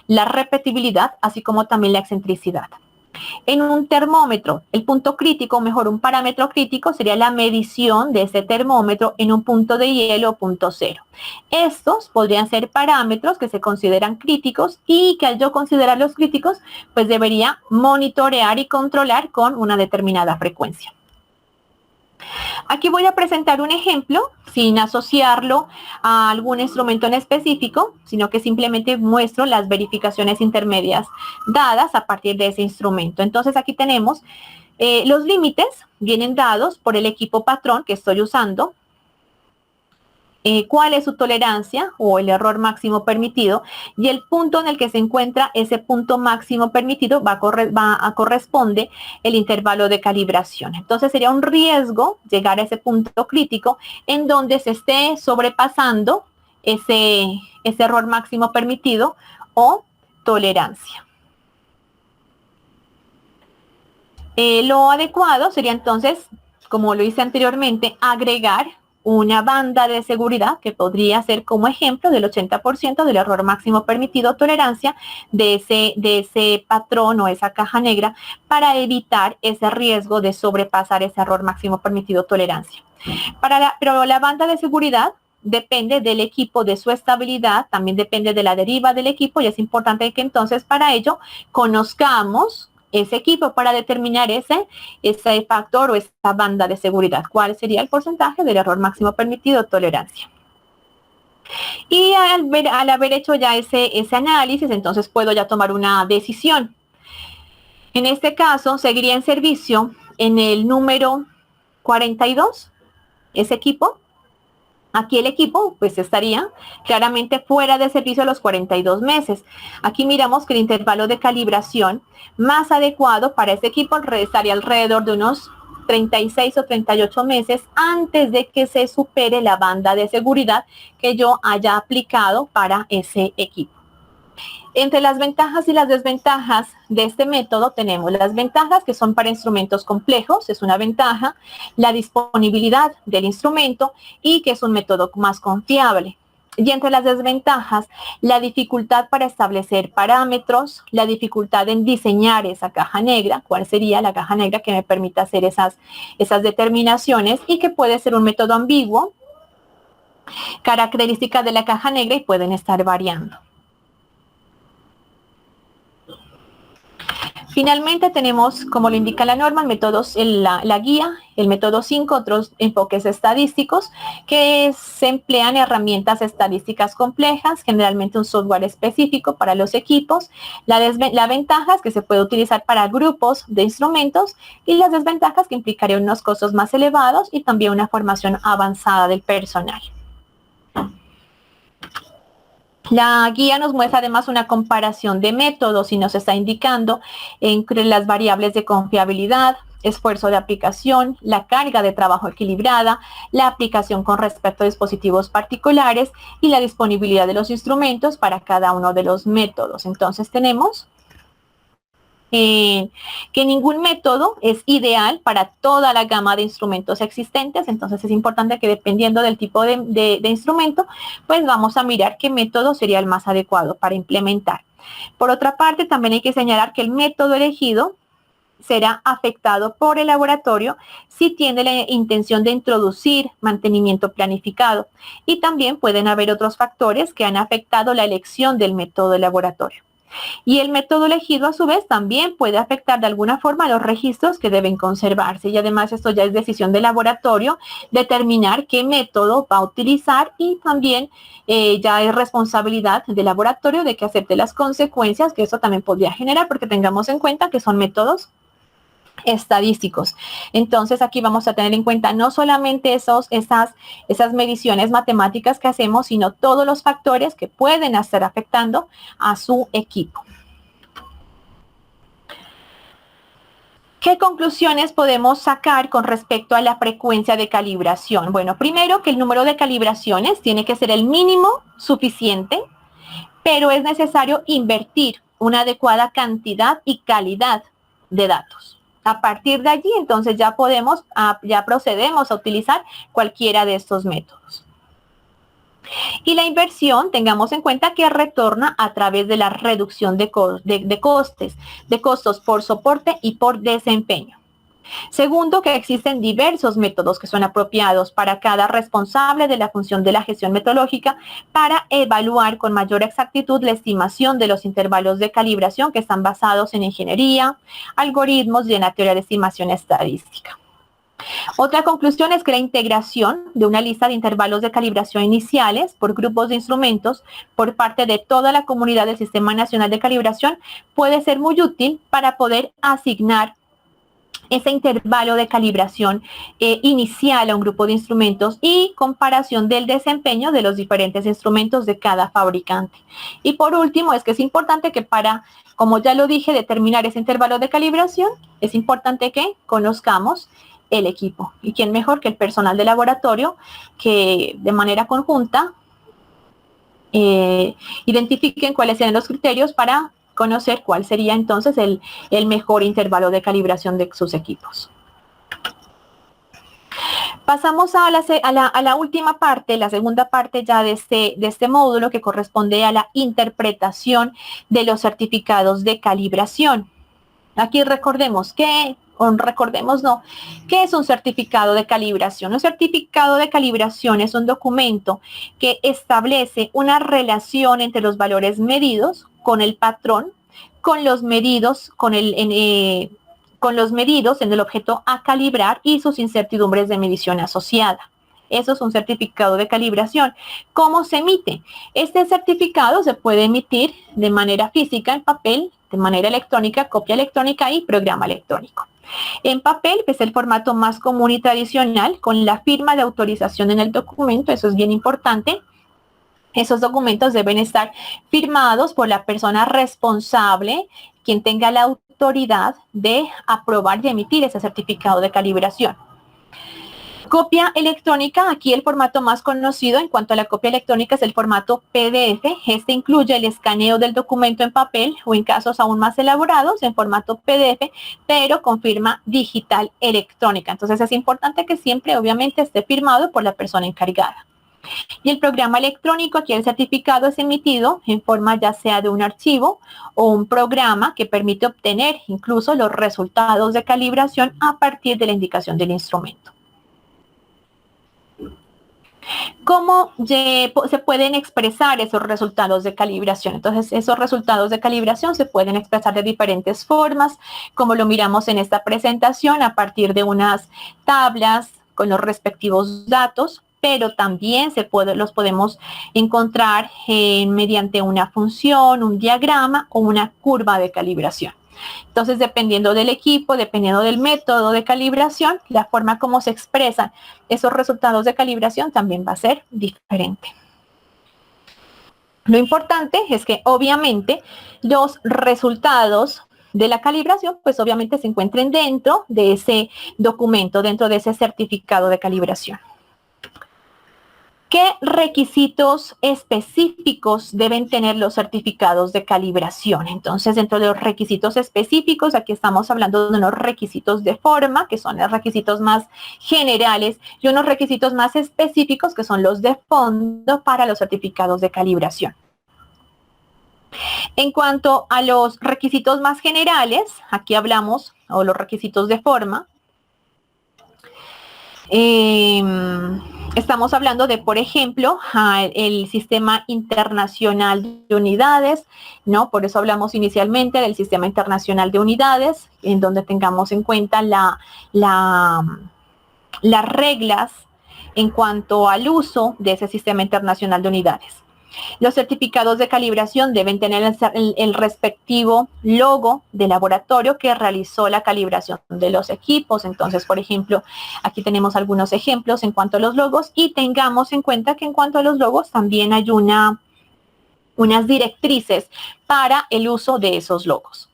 la repetibilidad, así como también la excentricidad. En un termómetro, el punto crítico, o mejor, un parámetro crítico sería la medición de ese termómetro en un punto de hielo o punto cero. Estos podrían ser parámetros que se consideran críticos y que al yo considerarlos críticos, pues debería monitorear y controlar con una determinada frecuencia. Aquí voy a presentar un ejemplo sin asociarlo a algún instrumento en específico, sino que simplemente muestro las verificaciones intermedias dadas a partir de ese instrumento. Entonces aquí tenemos los límites, vienen dados por el equipo patrón que estoy usando. Cuál es su tolerancia o el error máximo permitido y el punto en el que se encuentra ese punto máximo permitido corresponde el intervalo de calibración. Entonces sería un riesgo llegar a ese punto crítico en donde se esté sobrepasando ese error máximo permitido o tolerancia. Lo adecuado sería entonces, como lo hice anteriormente, agregar una banda de seguridad que podría ser como ejemplo del 80% del error máximo permitido tolerancia de ese patrón o esa caja negra para evitar ese riesgo de sobrepasar ese error máximo permitido tolerancia. Pero la banda de seguridad depende del equipo, de su estabilidad, también depende de la deriva del equipo y es importante que entonces para ello conozcamos ese equipo para determinar ese factor o esa banda de seguridad. ¿Cuál sería el porcentaje del error máximo permitido tolerancia? Y al haber hecho ya ese análisis, entonces puedo ya tomar una decisión. En este caso, seguiría en servicio en el número 42, ese equipo. Aquí el equipo pues estaría claramente fuera de servicio a los 42 meses. Aquí miramos que el intervalo de calibración más adecuado para ese equipo estaría alrededor de unos 36 o 38 meses antes de que se supere la banda de seguridad que yo haya aplicado para ese equipo. Entre las ventajas y las desventajas de este método tenemos las ventajas que son para instrumentos complejos, es una ventaja, la disponibilidad del instrumento y que es un método más confiable. Y entre las desventajas, la dificultad para establecer parámetros, la dificultad en diseñar esa caja negra, cuál sería la caja negra que me permita hacer esas determinaciones y que puede ser un método ambiguo, características de la caja negra y pueden estar variando. Finalmente tenemos, como lo indica la norma, la guía, el método 5, otros enfoques estadísticos que se emplean herramientas estadísticas complejas, generalmente un software específico para los equipos. La ventaja es que se puede utilizar para grupos de instrumentos y las desventajas que implicarían unos costos más elevados y también una formación avanzada del personal. La guía nos muestra además una comparación de métodos y nos está indicando entre las variables de confiabilidad, esfuerzo de aplicación, la carga de trabajo equilibrada, la aplicación con respecto a dispositivos particulares y la disponibilidad de los instrumentos para cada uno de los métodos. Entonces tenemos que ningún método es ideal para toda la gama de instrumentos existentes, entonces es importante que dependiendo del tipo de instrumento, pues vamos a mirar qué método sería el más adecuado para implementar. Por otra parte, también hay que señalar que el método elegido será afectado por el laboratorio si tiene la intención de introducir mantenimiento planificado y también pueden haber otros factores que han afectado la elección del método de laboratorio. Y el método elegido a su vez también puede afectar de alguna forma los registros que deben conservarse y además esto ya es decisión del laboratorio determinar qué método va a utilizar y también ya es responsabilidad del laboratorio de que acepte las consecuencias que eso también podría generar porque tengamos en cuenta que son métodos estadísticos. Entonces aquí vamos a tener en cuenta no solamente esas mediciones matemáticas que hacemos, sino todos los factores que pueden estar afectando a su equipo. ¿Qué conclusiones podemos sacar con respecto a la frecuencia de calibración? Bueno, primero que el número de calibraciones tiene que ser el mínimo suficiente, pero es necesario invertir una adecuada cantidad y calidad de datos. A partir de allí, entonces ya procedemos a utilizar cualquiera de estos métodos. Y la inversión, tengamos en cuenta que retorna a través de la reducción de costos por soporte y por desempeño. Segundo, que existen diversos métodos que son apropiados para cada responsable de la función de la gestión metodológica para evaluar con mayor exactitud la estimación de los intervalos de calibración que están basados en ingeniería, algoritmos y en la teoría de estimación estadística. Otra conclusión es que la integración de una lista de intervalos de calibración iniciales por grupos de instrumentos por parte de toda la comunidad del Sistema Nacional de Calibración puede ser muy útil para poder asignar ese intervalo de calibración inicial a un grupo de instrumentos y comparación del desempeño de los diferentes instrumentos de cada fabricante. Y por último, es que es importante que como ya lo dije, determinar ese intervalo de calibración, es importante que conozcamos el equipo. ¿Y quién mejor que el personal de laboratorio que de manera conjunta identifiquen cuáles sean los criterios para conocer cuál sería entonces el mejor intervalo de calibración de sus equipos? Pasamos a la última parte, la segunda parte ya de este módulo, que corresponde a la interpretación de los certificados de calibración. Aquí recordemos ¿qué es un certificado de calibración? Un certificado de calibración es un documento que establece una relación entre los valores medidos con el patrón, con los medidos en el objeto a calibrar y sus incertidumbres de medición asociada. Eso es un certificado de calibración. ¿Cómo se emite? Este certificado se puede emitir de manera física en papel, de manera electrónica, copia electrónica y programa electrónico. En papel, que es el formato más común y tradicional, con la firma de autorización en el documento, eso es bien importante. Esos documentos deben estar firmados por la persona responsable, quien tenga la autoridad de aprobar y emitir ese certificado de calibración. Copia electrónica, aquí el formato más conocido en cuanto a la copia electrónica es el formato PDF. Este incluye el escaneo del documento en papel o en casos aún más elaborados en formato PDF, pero con firma digital electrónica. Entonces es importante que siempre obviamente esté firmado por la persona encargada. Y el programa electrónico, aquí el certificado es emitido en forma ya sea de un archivo o un programa que permite obtener incluso los resultados de calibración a partir de la indicación del instrumento. ¿Cómo se pueden expresar esos resultados de calibración? Entonces, esos resultados de calibración se pueden expresar de diferentes formas, como lo miramos en esta presentación, a partir de unas tablas con los respectivos datos, pero también los podemos encontrar mediante una función, un diagrama o una curva de calibración. Entonces, dependiendo del equipo, dependiendo del método de calibración, la forma como se expresan esos resultados de calibración también va a ser diferente. Lo importante es que obviamente los resultados de la calibración, pues obviamente se encuentren dentro de ese documento, dentro de ese certificado de calibración. ¿Qué requisitos específicos deben tener los certificados de calibración? Entonces, dentro de los requisitos específicos, aquí estamos hablando de unos requisitos de forma, que son los requisitos más generales, y unos requisitos más específicos, que son los de fondo para los certificados de calibración. En cuanto a los requisitos más generales, aquí hablamos, o los requisitos de forma, estamos hablando de, por ejemplo, el Sistema Internacional de Unidades, ¿no? Por eso hablamos inicialmente del Sistema Internacional de Unidades, en donde tengamos en cuenta las reglas en cuanto al uso de ese Sistema Internacional de Unidades. Los certificados de calibración deben tener el respectivo logo de laboratorio que realizó la calibración de los equipos. Entonces, por ejemplo, aquí tenemos algunos ejemplos en cuanto a los logos y tengamos en cuenta que en cuanto a los logos también hay unas directrices para el uso de esos logos.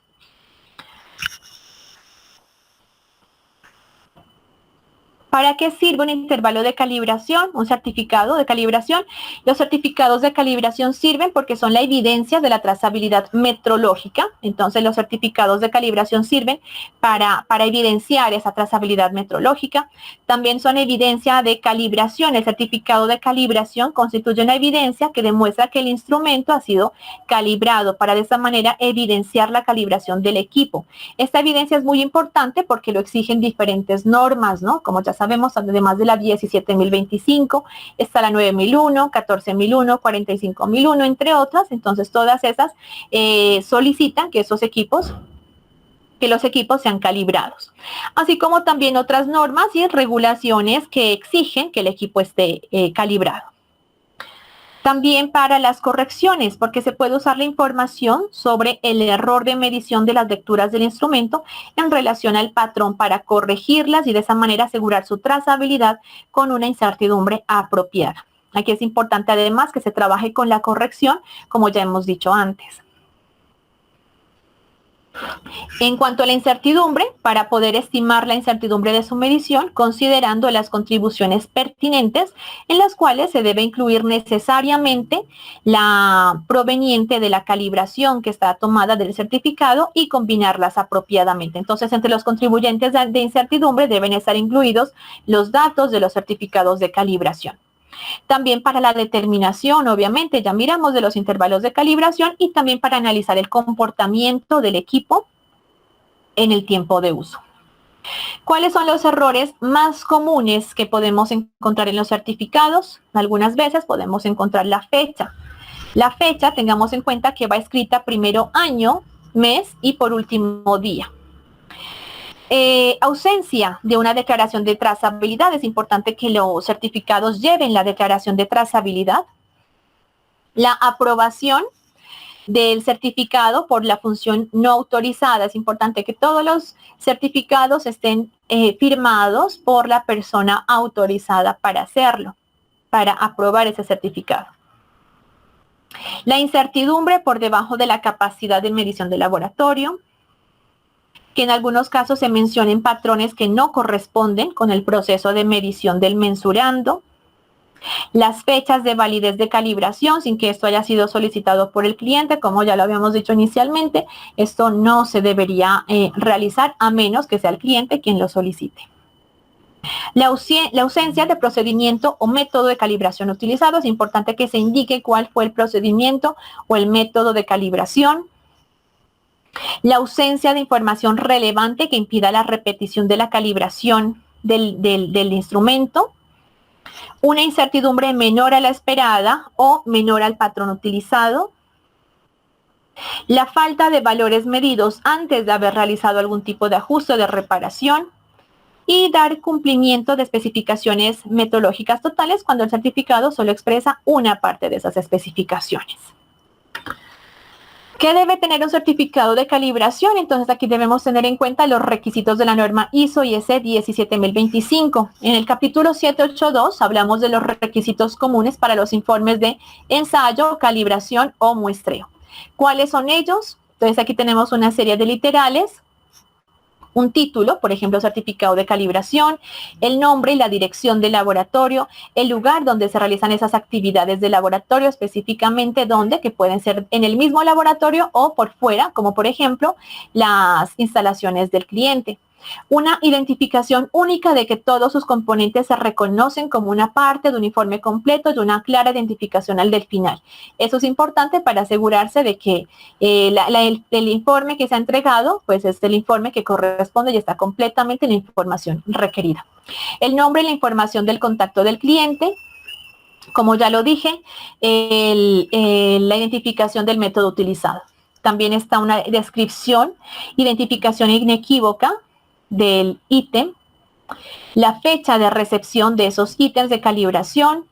¿Para qué sirve un intervalo de calibración, un certificado de calibración? Los certificados de calibración sirven porque son la evidencia de la trazabilidad metrológica. Entonces, los certificados de calibración sirven para evidenciar esa trazabilidad metrológica. También son evidencia de calibración. El certificado de calibración constituye una evidencia que demuestra que el instrumento ha sido calibrado para de esta manera evidenciar la calibración del equipo. Esta evidencia es muy importante porque lo exigen diferentes normas, ¿no? Como ya sabemos, además de la 17025, está la 9001, 14001, 45001, entre otras. Entonces, todas esas solicitan que los equipos sean calibrados. Así como también otras normas y regulaciones que exigen que el equipo esté calibrado. También para las correcciones, porque se puede usar la información sobre el error de medición de las lecturas del instrumento en relación al patrón para corregirlas y de esa manera asegurar su trazabilidad con una incertidumbre apropiada. Aquí es importante además que se trabaje con la corrección, como ya hemos dicho antes. En cuanto a la incertidumbre, para poder estimar la incertidumbre de su medición, considerando las contribuciones pertinentes en las cuales se debe incluir necesariamente la proveniente de la calibración que está tomada del certificado y combinarlas apropiadamente. Entonces, entre los contribuyentes de incertidumbre deben estar incluidos los datos de los certificados de calibración. También para la determinación, obviamente, ya miramos de los intervalos de calibración y también para analizar el comportamiento del equipo en el tiempo de uso. ¿Cuáles son los errores más comunes que podemos encontrar en los certificados? Algunas veces podemos encontrar la fecha. La fecha, tengamos en cuenta que va escrita primero año, mes y por último día. Ausencia de una declaración de trazabilidad. Es importante que los certificados lleven la declaración de trazabilidad. La aprobación del certificado por la función no autorizada. Es importante que todos los certificados estén firmados por la persona autorizada para hacerlo, para aprobar ese certificado. La incertidumbre por debajo de la capacidad de medición del laboratorio. Que en algunos casos se mencionen patrones que no corresponden con el proceso de medición del mensurando, las fechas de validez de calibración sin que esto haya sido solicitado por el cliente, como ya lo habíamos dicho inicialmente, esto no se debería realizar a menos que sea el cliente quien lo solicite. La ausencia de procedimiento o método de calibración utilizado, es importante que se indique cuál fue el procedimiento o el método de calibración. La ausencia de información relevante que impida la repetición de la calibración del instrumento. Una incertidumbre menor a la esperada o menor al patrón utilizado. La falta de valores medidos antes de haber realizado algún tipo de ajuste o de reparación. Y dar cumplimiento de especificaciones metodológicas totales cuando el certificado solo expresa una parte de esas especificaciones. ¿Qué debe tener un certificado de calibración? Entonces aquí debemos tener en cuenta los requisitos de la norma ISO IS 17025. En el capítulo 782 hablamos de los requisitos comunes para los informes de ensayo, calibración o muestreo. ¿Cuáles son ellos? Entonces aquí tenemos una serie de literales. Un título, por ejemplo, certificado de calibración, el nombre y la dirección del laboratorio, el lugar donde se realizan esas actividades de laboratorio, específicamente donde, que pueden ser en el mismo laboratorio o por fuera, como por ejemplo, las instalaciones del cliente. Una identificación única de que todos sus componentes se reconocen como una parte de un informe completo y una clara identificación al del final. Eso es importante para asegurarse de que el informe que se ha entregado, pues es el informe que corresponde y está completamente en la información requerida. El nombre y la información del contacto del cliente. Como ya lo dije, la identificación del método utilizado. También está una descripción, identificación inequívoca del ítem, la fecha de recepción de esos ítems de calibración,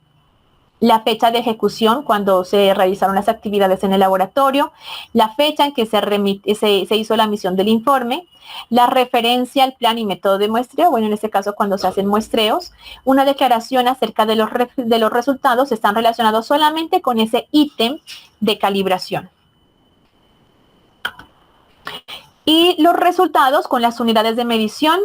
la fecha de ejecución cuando se realizaron las actividades en el laboratorio, la fecha en que se hizo la emisión del informe, la referencia al plan y método de muestreo, bueno, en este caso cuando se hacen muestreos, una declaración acerca de los resultados están relacionados solamente con ese ítem de calibración. Y los resultados con las unidades de medición,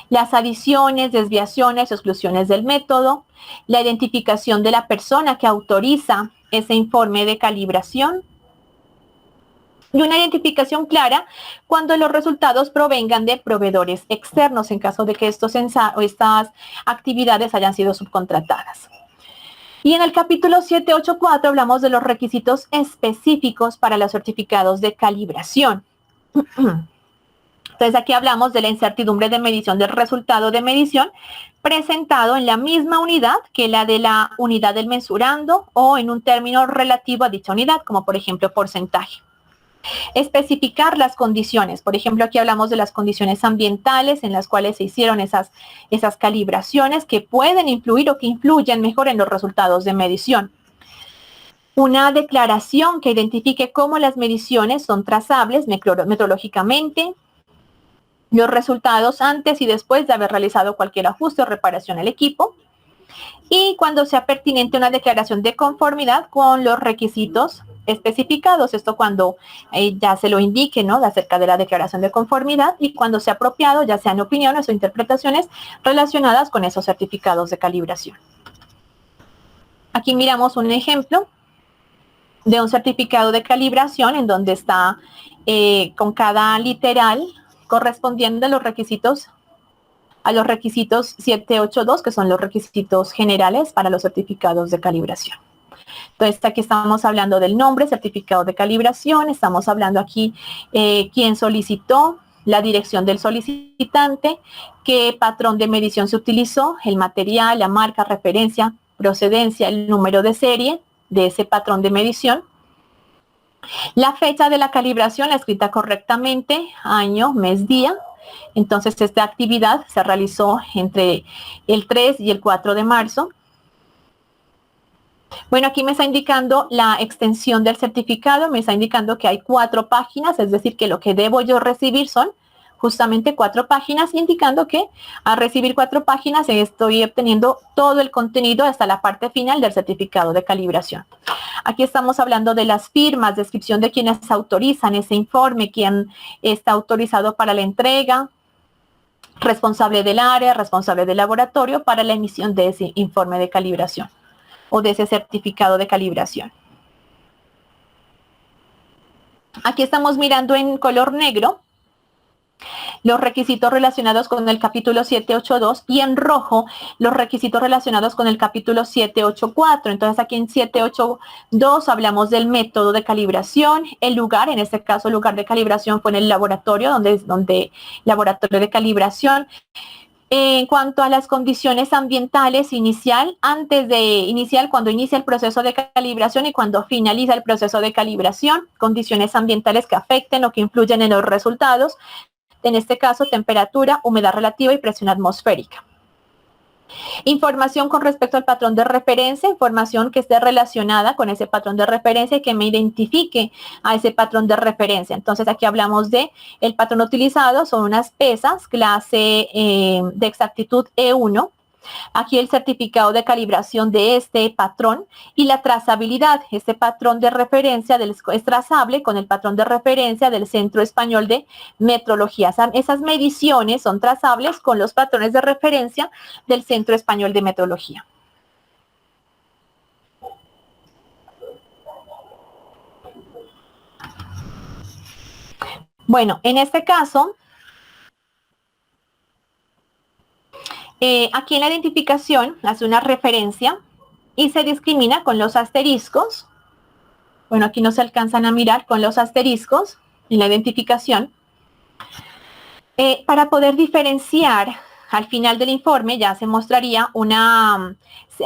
las adiciones, desviaciones, exclusiones del método, la identificación de la persona que autoriza ese informe de calibración y una identificación clara cuando los resultados provengan de proveedores externos en caso de que estas actividades hayan sido subcontratadas. Y en el capítulo 784 hablamos de los requisitos específicos para los certificados de calibración. Entonces aquí hablamos de la incertidumbre de medición del resultado de medición presentado en la misma unidad que la de la unidad del mensurando o en un término relativo a dicha unidad, como por ejemplo porcentaje. Especificar las condiciones, por ejemplo aquí hablamos de las condiciones ambientales en las cuales se hicieron esas calibraciones que pueden influir o que influyen mejor en los resultados de medición. Una declaración que identifique cómo las mediciones son trazables metrológicamente, los resultados antes y después de haber realizado cualquier ajuste o reparación al equipo, y cuando sea pertinente una declaración de conformidad con los requisitos especificados, esto cuando ya se lo indique, ¿no?, acerca de la declaración de conformidad, y cuando sea apropiado, ya sean opiniones o interpretaciones relacionadas con esos certificados de calibración. Aquí miramos un ejemplo de un certificado de calibración en donde está con cada literal correspondiendo a los requisitos 782, que son los requisitos generales para los certificados de calibración. Entonces aquí estamos hablando del nombre, certificado de calibración, estamos hablando aquí quién solicitó, la dirección del solicitante, qué patrón de medición se utilizó, el material, la marca, referencia, procedencia, el número de serie de ese patrón de medición, la fecha de la calibración, la escrita correctamente, año, mes, día. Entonces esta actividad se realizó entre el 3 y el 4 de marzo. Bueno, aquí me está indicando la extensión del certificado, me está indicando que hay 4 páginas, es decir, que lo que debo yo recibir son justamente 4 páginas, indicando que al recibir 4 páginas estoy obteniendo todo el contenido hasta la parte final del certificado de calibración. Aquí estamos hablando de las firmas, descripción de quienes autorizan ese informe, quién está autorizado para la entrega, responsable del área, responsable del laboratorio para la emisión de ese informe de calibración o de ese certificado de calibración. Aquí estamos mirando en color negro los requisitos relacionados con el capítulo 782 y en rojo los requisitos relacionados con el capítulo 784. Entonces aquí en 782 hablamos del método de calibración, el lugar, en este caso el lugar de calibración fue en el laboratorio, donde laboratorio de calibración. En cuanto a las condiciones ambientales cuando inicia el proceso de calibración y cuando finaliza el proceso de calibración, condiciones ambientales que afecten o que influyen en los resultados, en este caso temperatura, humedad relativa y presión atmosférica. Información con respecto al patrón de referencia, información que esté relacionada con ese patrón de referencia y que me identifique a ese patrón de referencia. Entonces aquí hablamos de el patrón utilizado, son unas pesas clase de exactitud E1. Aquí el certificado de calibración de este patrón y la trazabilidad. Este patrón de referencia es trazable con el patrón de referencia del Centro Español de Metrología. Esas mediciones son trazables con los patrones de referencia del Centro Español de Metrología. Bueno, en este caso, aquí en la identificación hace una referencia y se discrimina con los asteriscos. Bueno, aquí no se alcanzan a mirar con los asteriscos en la identificación. Para poder diferenciar al final del informe ya se mostraría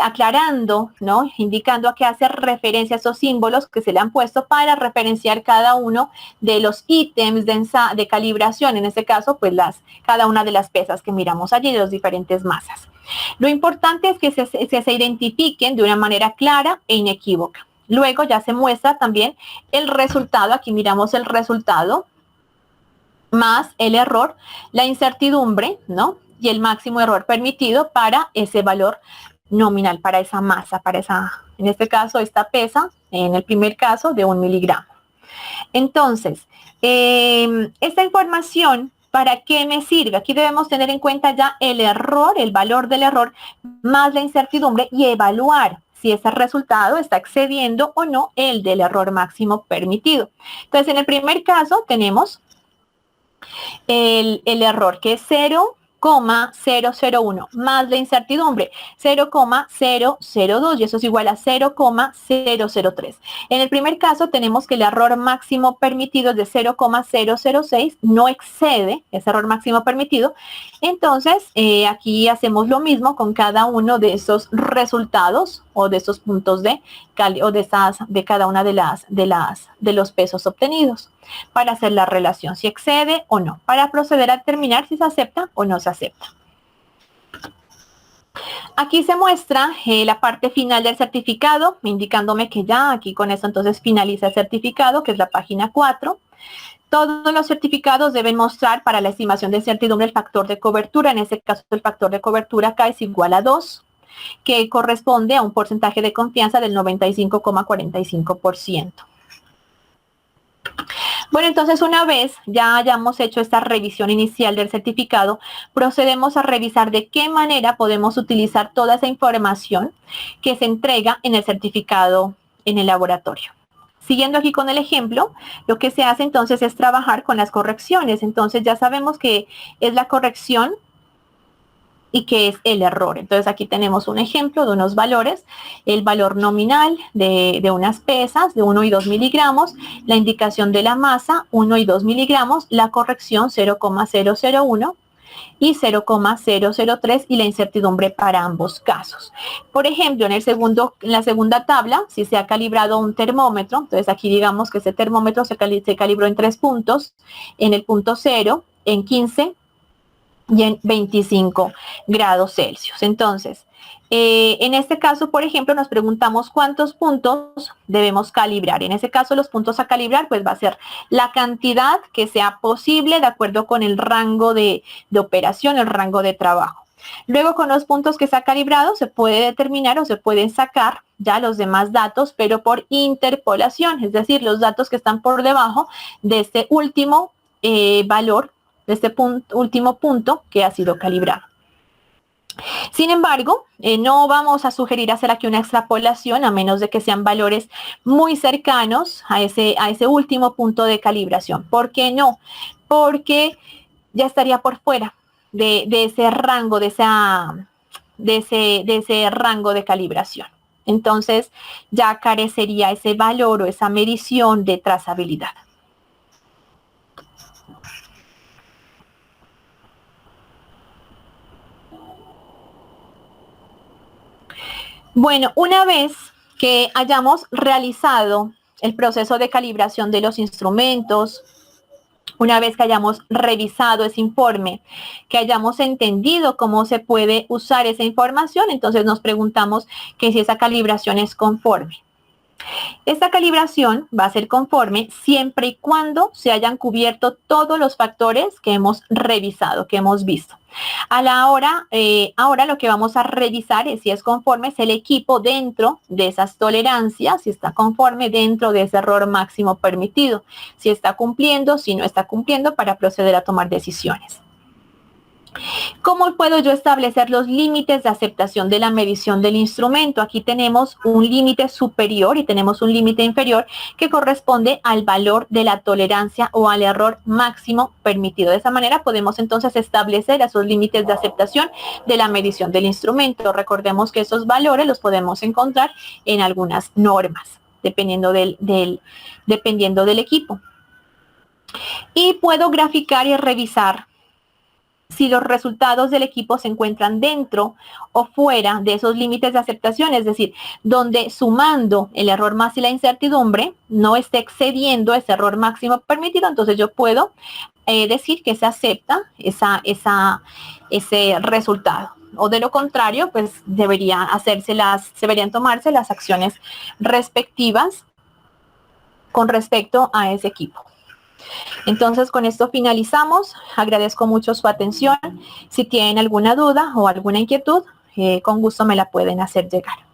aclarando, ¿no?, indicando a qué hace referencia esos símbolos que se le han puesto para referenciar cada uno de los ítems de calibración, en este caso, pues cada una de las pesas que miramos allí de las diferentes masas. Lo importante es que se identifiquen de una manera clara e inequívoca. Luego ya se muestra también el resultado. Aquí miramos el resultado más el error, la incertidumbre, ¿no? Y el máximo error permitido para ese valor nominal, para esa masa, para esa, en este caso, esta pesa, en el primer caso, de 1 miligramo. Entonces, esta información, ¿para qué me sirve? Aquí debemos tener en cuenta ya el error, el valor del error, más la incertidumbre y evaluar si ese resultado está excediendo o no el del error máximo permitido. Entonces, en el primer caso tenemos el error, que es 0,001 más la incertidumbre 0,002 y eso es igual a 0,003. En el primer caso tenemos que el error máximo permitido es de 0,006, no excede ese error máximo permitido. Entonces aquí hacemos lo mismo con cada uno de esos resultados o de esos puntos de cada una de los pesos obtenidos para hacer la relación si excede o no, para proceder a determinar si se acepta o no se acepta. Aquí se muestra la parte final del certificado, indicándome que ya aquí con eso entonces finaliza el certificado, que es la página 4. Todos los certificados deben mostrar para la estimación de certidumbre el factor de cobertura. En este caso el factor de cobertura acá es igual a 2, que corresponde a un porcentaje de confianza del 95,45%. Bueno, entonces una vez ya hayamos hecho esta revisión inicial del certificado, procedemos a revisar de qué manera podemos utilizar toda esa información que se entrega en el certificado en el laboratorio. Siguiendo aquí con el ejemplo, lo que se hace entonces es trabajar con las correcciones. Entonces ya sabemos que es la corrección y que es el error. Entonces aquí tenemos un ejemplo de unos valores, el valor nominal de unas pesas de 1 y 2 miligramos, la indicación de la masa 1 y 2 miligramos, la corrección 0,001 y 0,003 y la incertidumbre para ambos casos. Por ejemplo, en la segunda tabla, si se ha calibrado un termómetro, entonces aquí digamos que ese termómetro se calibró en 3 puntos, en el punto 0, en 15 y en 25 grados Celsius. Entonces, en este caso, por ejemplo, nos preguntamos cuántos puntos debemos calibrar. En ese caso, los puntos a calibrar, pues va a ser la cantidad que sea posible de acuerdo con el rango de operación, el rango de trabajo. Luego, con los puntos que se ha calibrado, se puede determinar o se pueden sacar ya los demás datos, pero por interpolación, es decir, los datos que están por debajo de este último valor, de este último punto que ha sido calibrado. Sin embargo, no vamos a sugerir hacer aquí una extrapolación a menos de que sean valores muy cercanos a ese último punto de calibración. ¿Por qué no? Porque ya estaría por fuera de ese rango, de ese rango de calibración. Entonces, ya carecería ese valor o esa medición de trazabilidad. Bueno, una vez que hayamos realizado el proceso de calibración de los instrumentos, una vez que hayamos revisado ese informe, que hayamos entendido cómo se puede usar esa información, entonces nos preguntamos que si esa calibración es conforme. Esta calibración va a ser conforme siempre y cuando se hayan cubierto todos los factores que hemos revisado, que hemos visto. Ahora lo que vamos a revisar es si es conforme, es el equipo dentro de esas tolerancias, si está conforme dentro de ese error máximo permitido, si está cumpliendo, si no está cumpliendo, para proceder a tomar decisiones. ¿Cómo puedo yo establecer los límites de aceptación de la medición del instrumento? Aquí tenemos un límite superior y tenemos un límite inferior que corresponde al valor de la tolerancia o al error máximo permitido. De esa manera podemos entonces establecer esos límites de aceptación de la medición del instrumento. Recordemos que esos valores los podemos encontrar en algunas normas, dependiendo del equipo. Y puedo graficar y revisar si los resultados del equipo se encuentran dentro o fuera de esos límites de aceptación, es decir, donde sumando el error más y la incertidumbre no esté excediendo ese error máximo permitido, entonces yo puedo decir que se acepta ese resultado o de lo contrario, pues deberían tomarse las acciones respectivas con respecto a ese equipo. Entonces, con esto finalizamos. Agradezco mucho su atención. Si tienen alguna duda o alguna inquietud, con gusto me la pueden hacer llegar.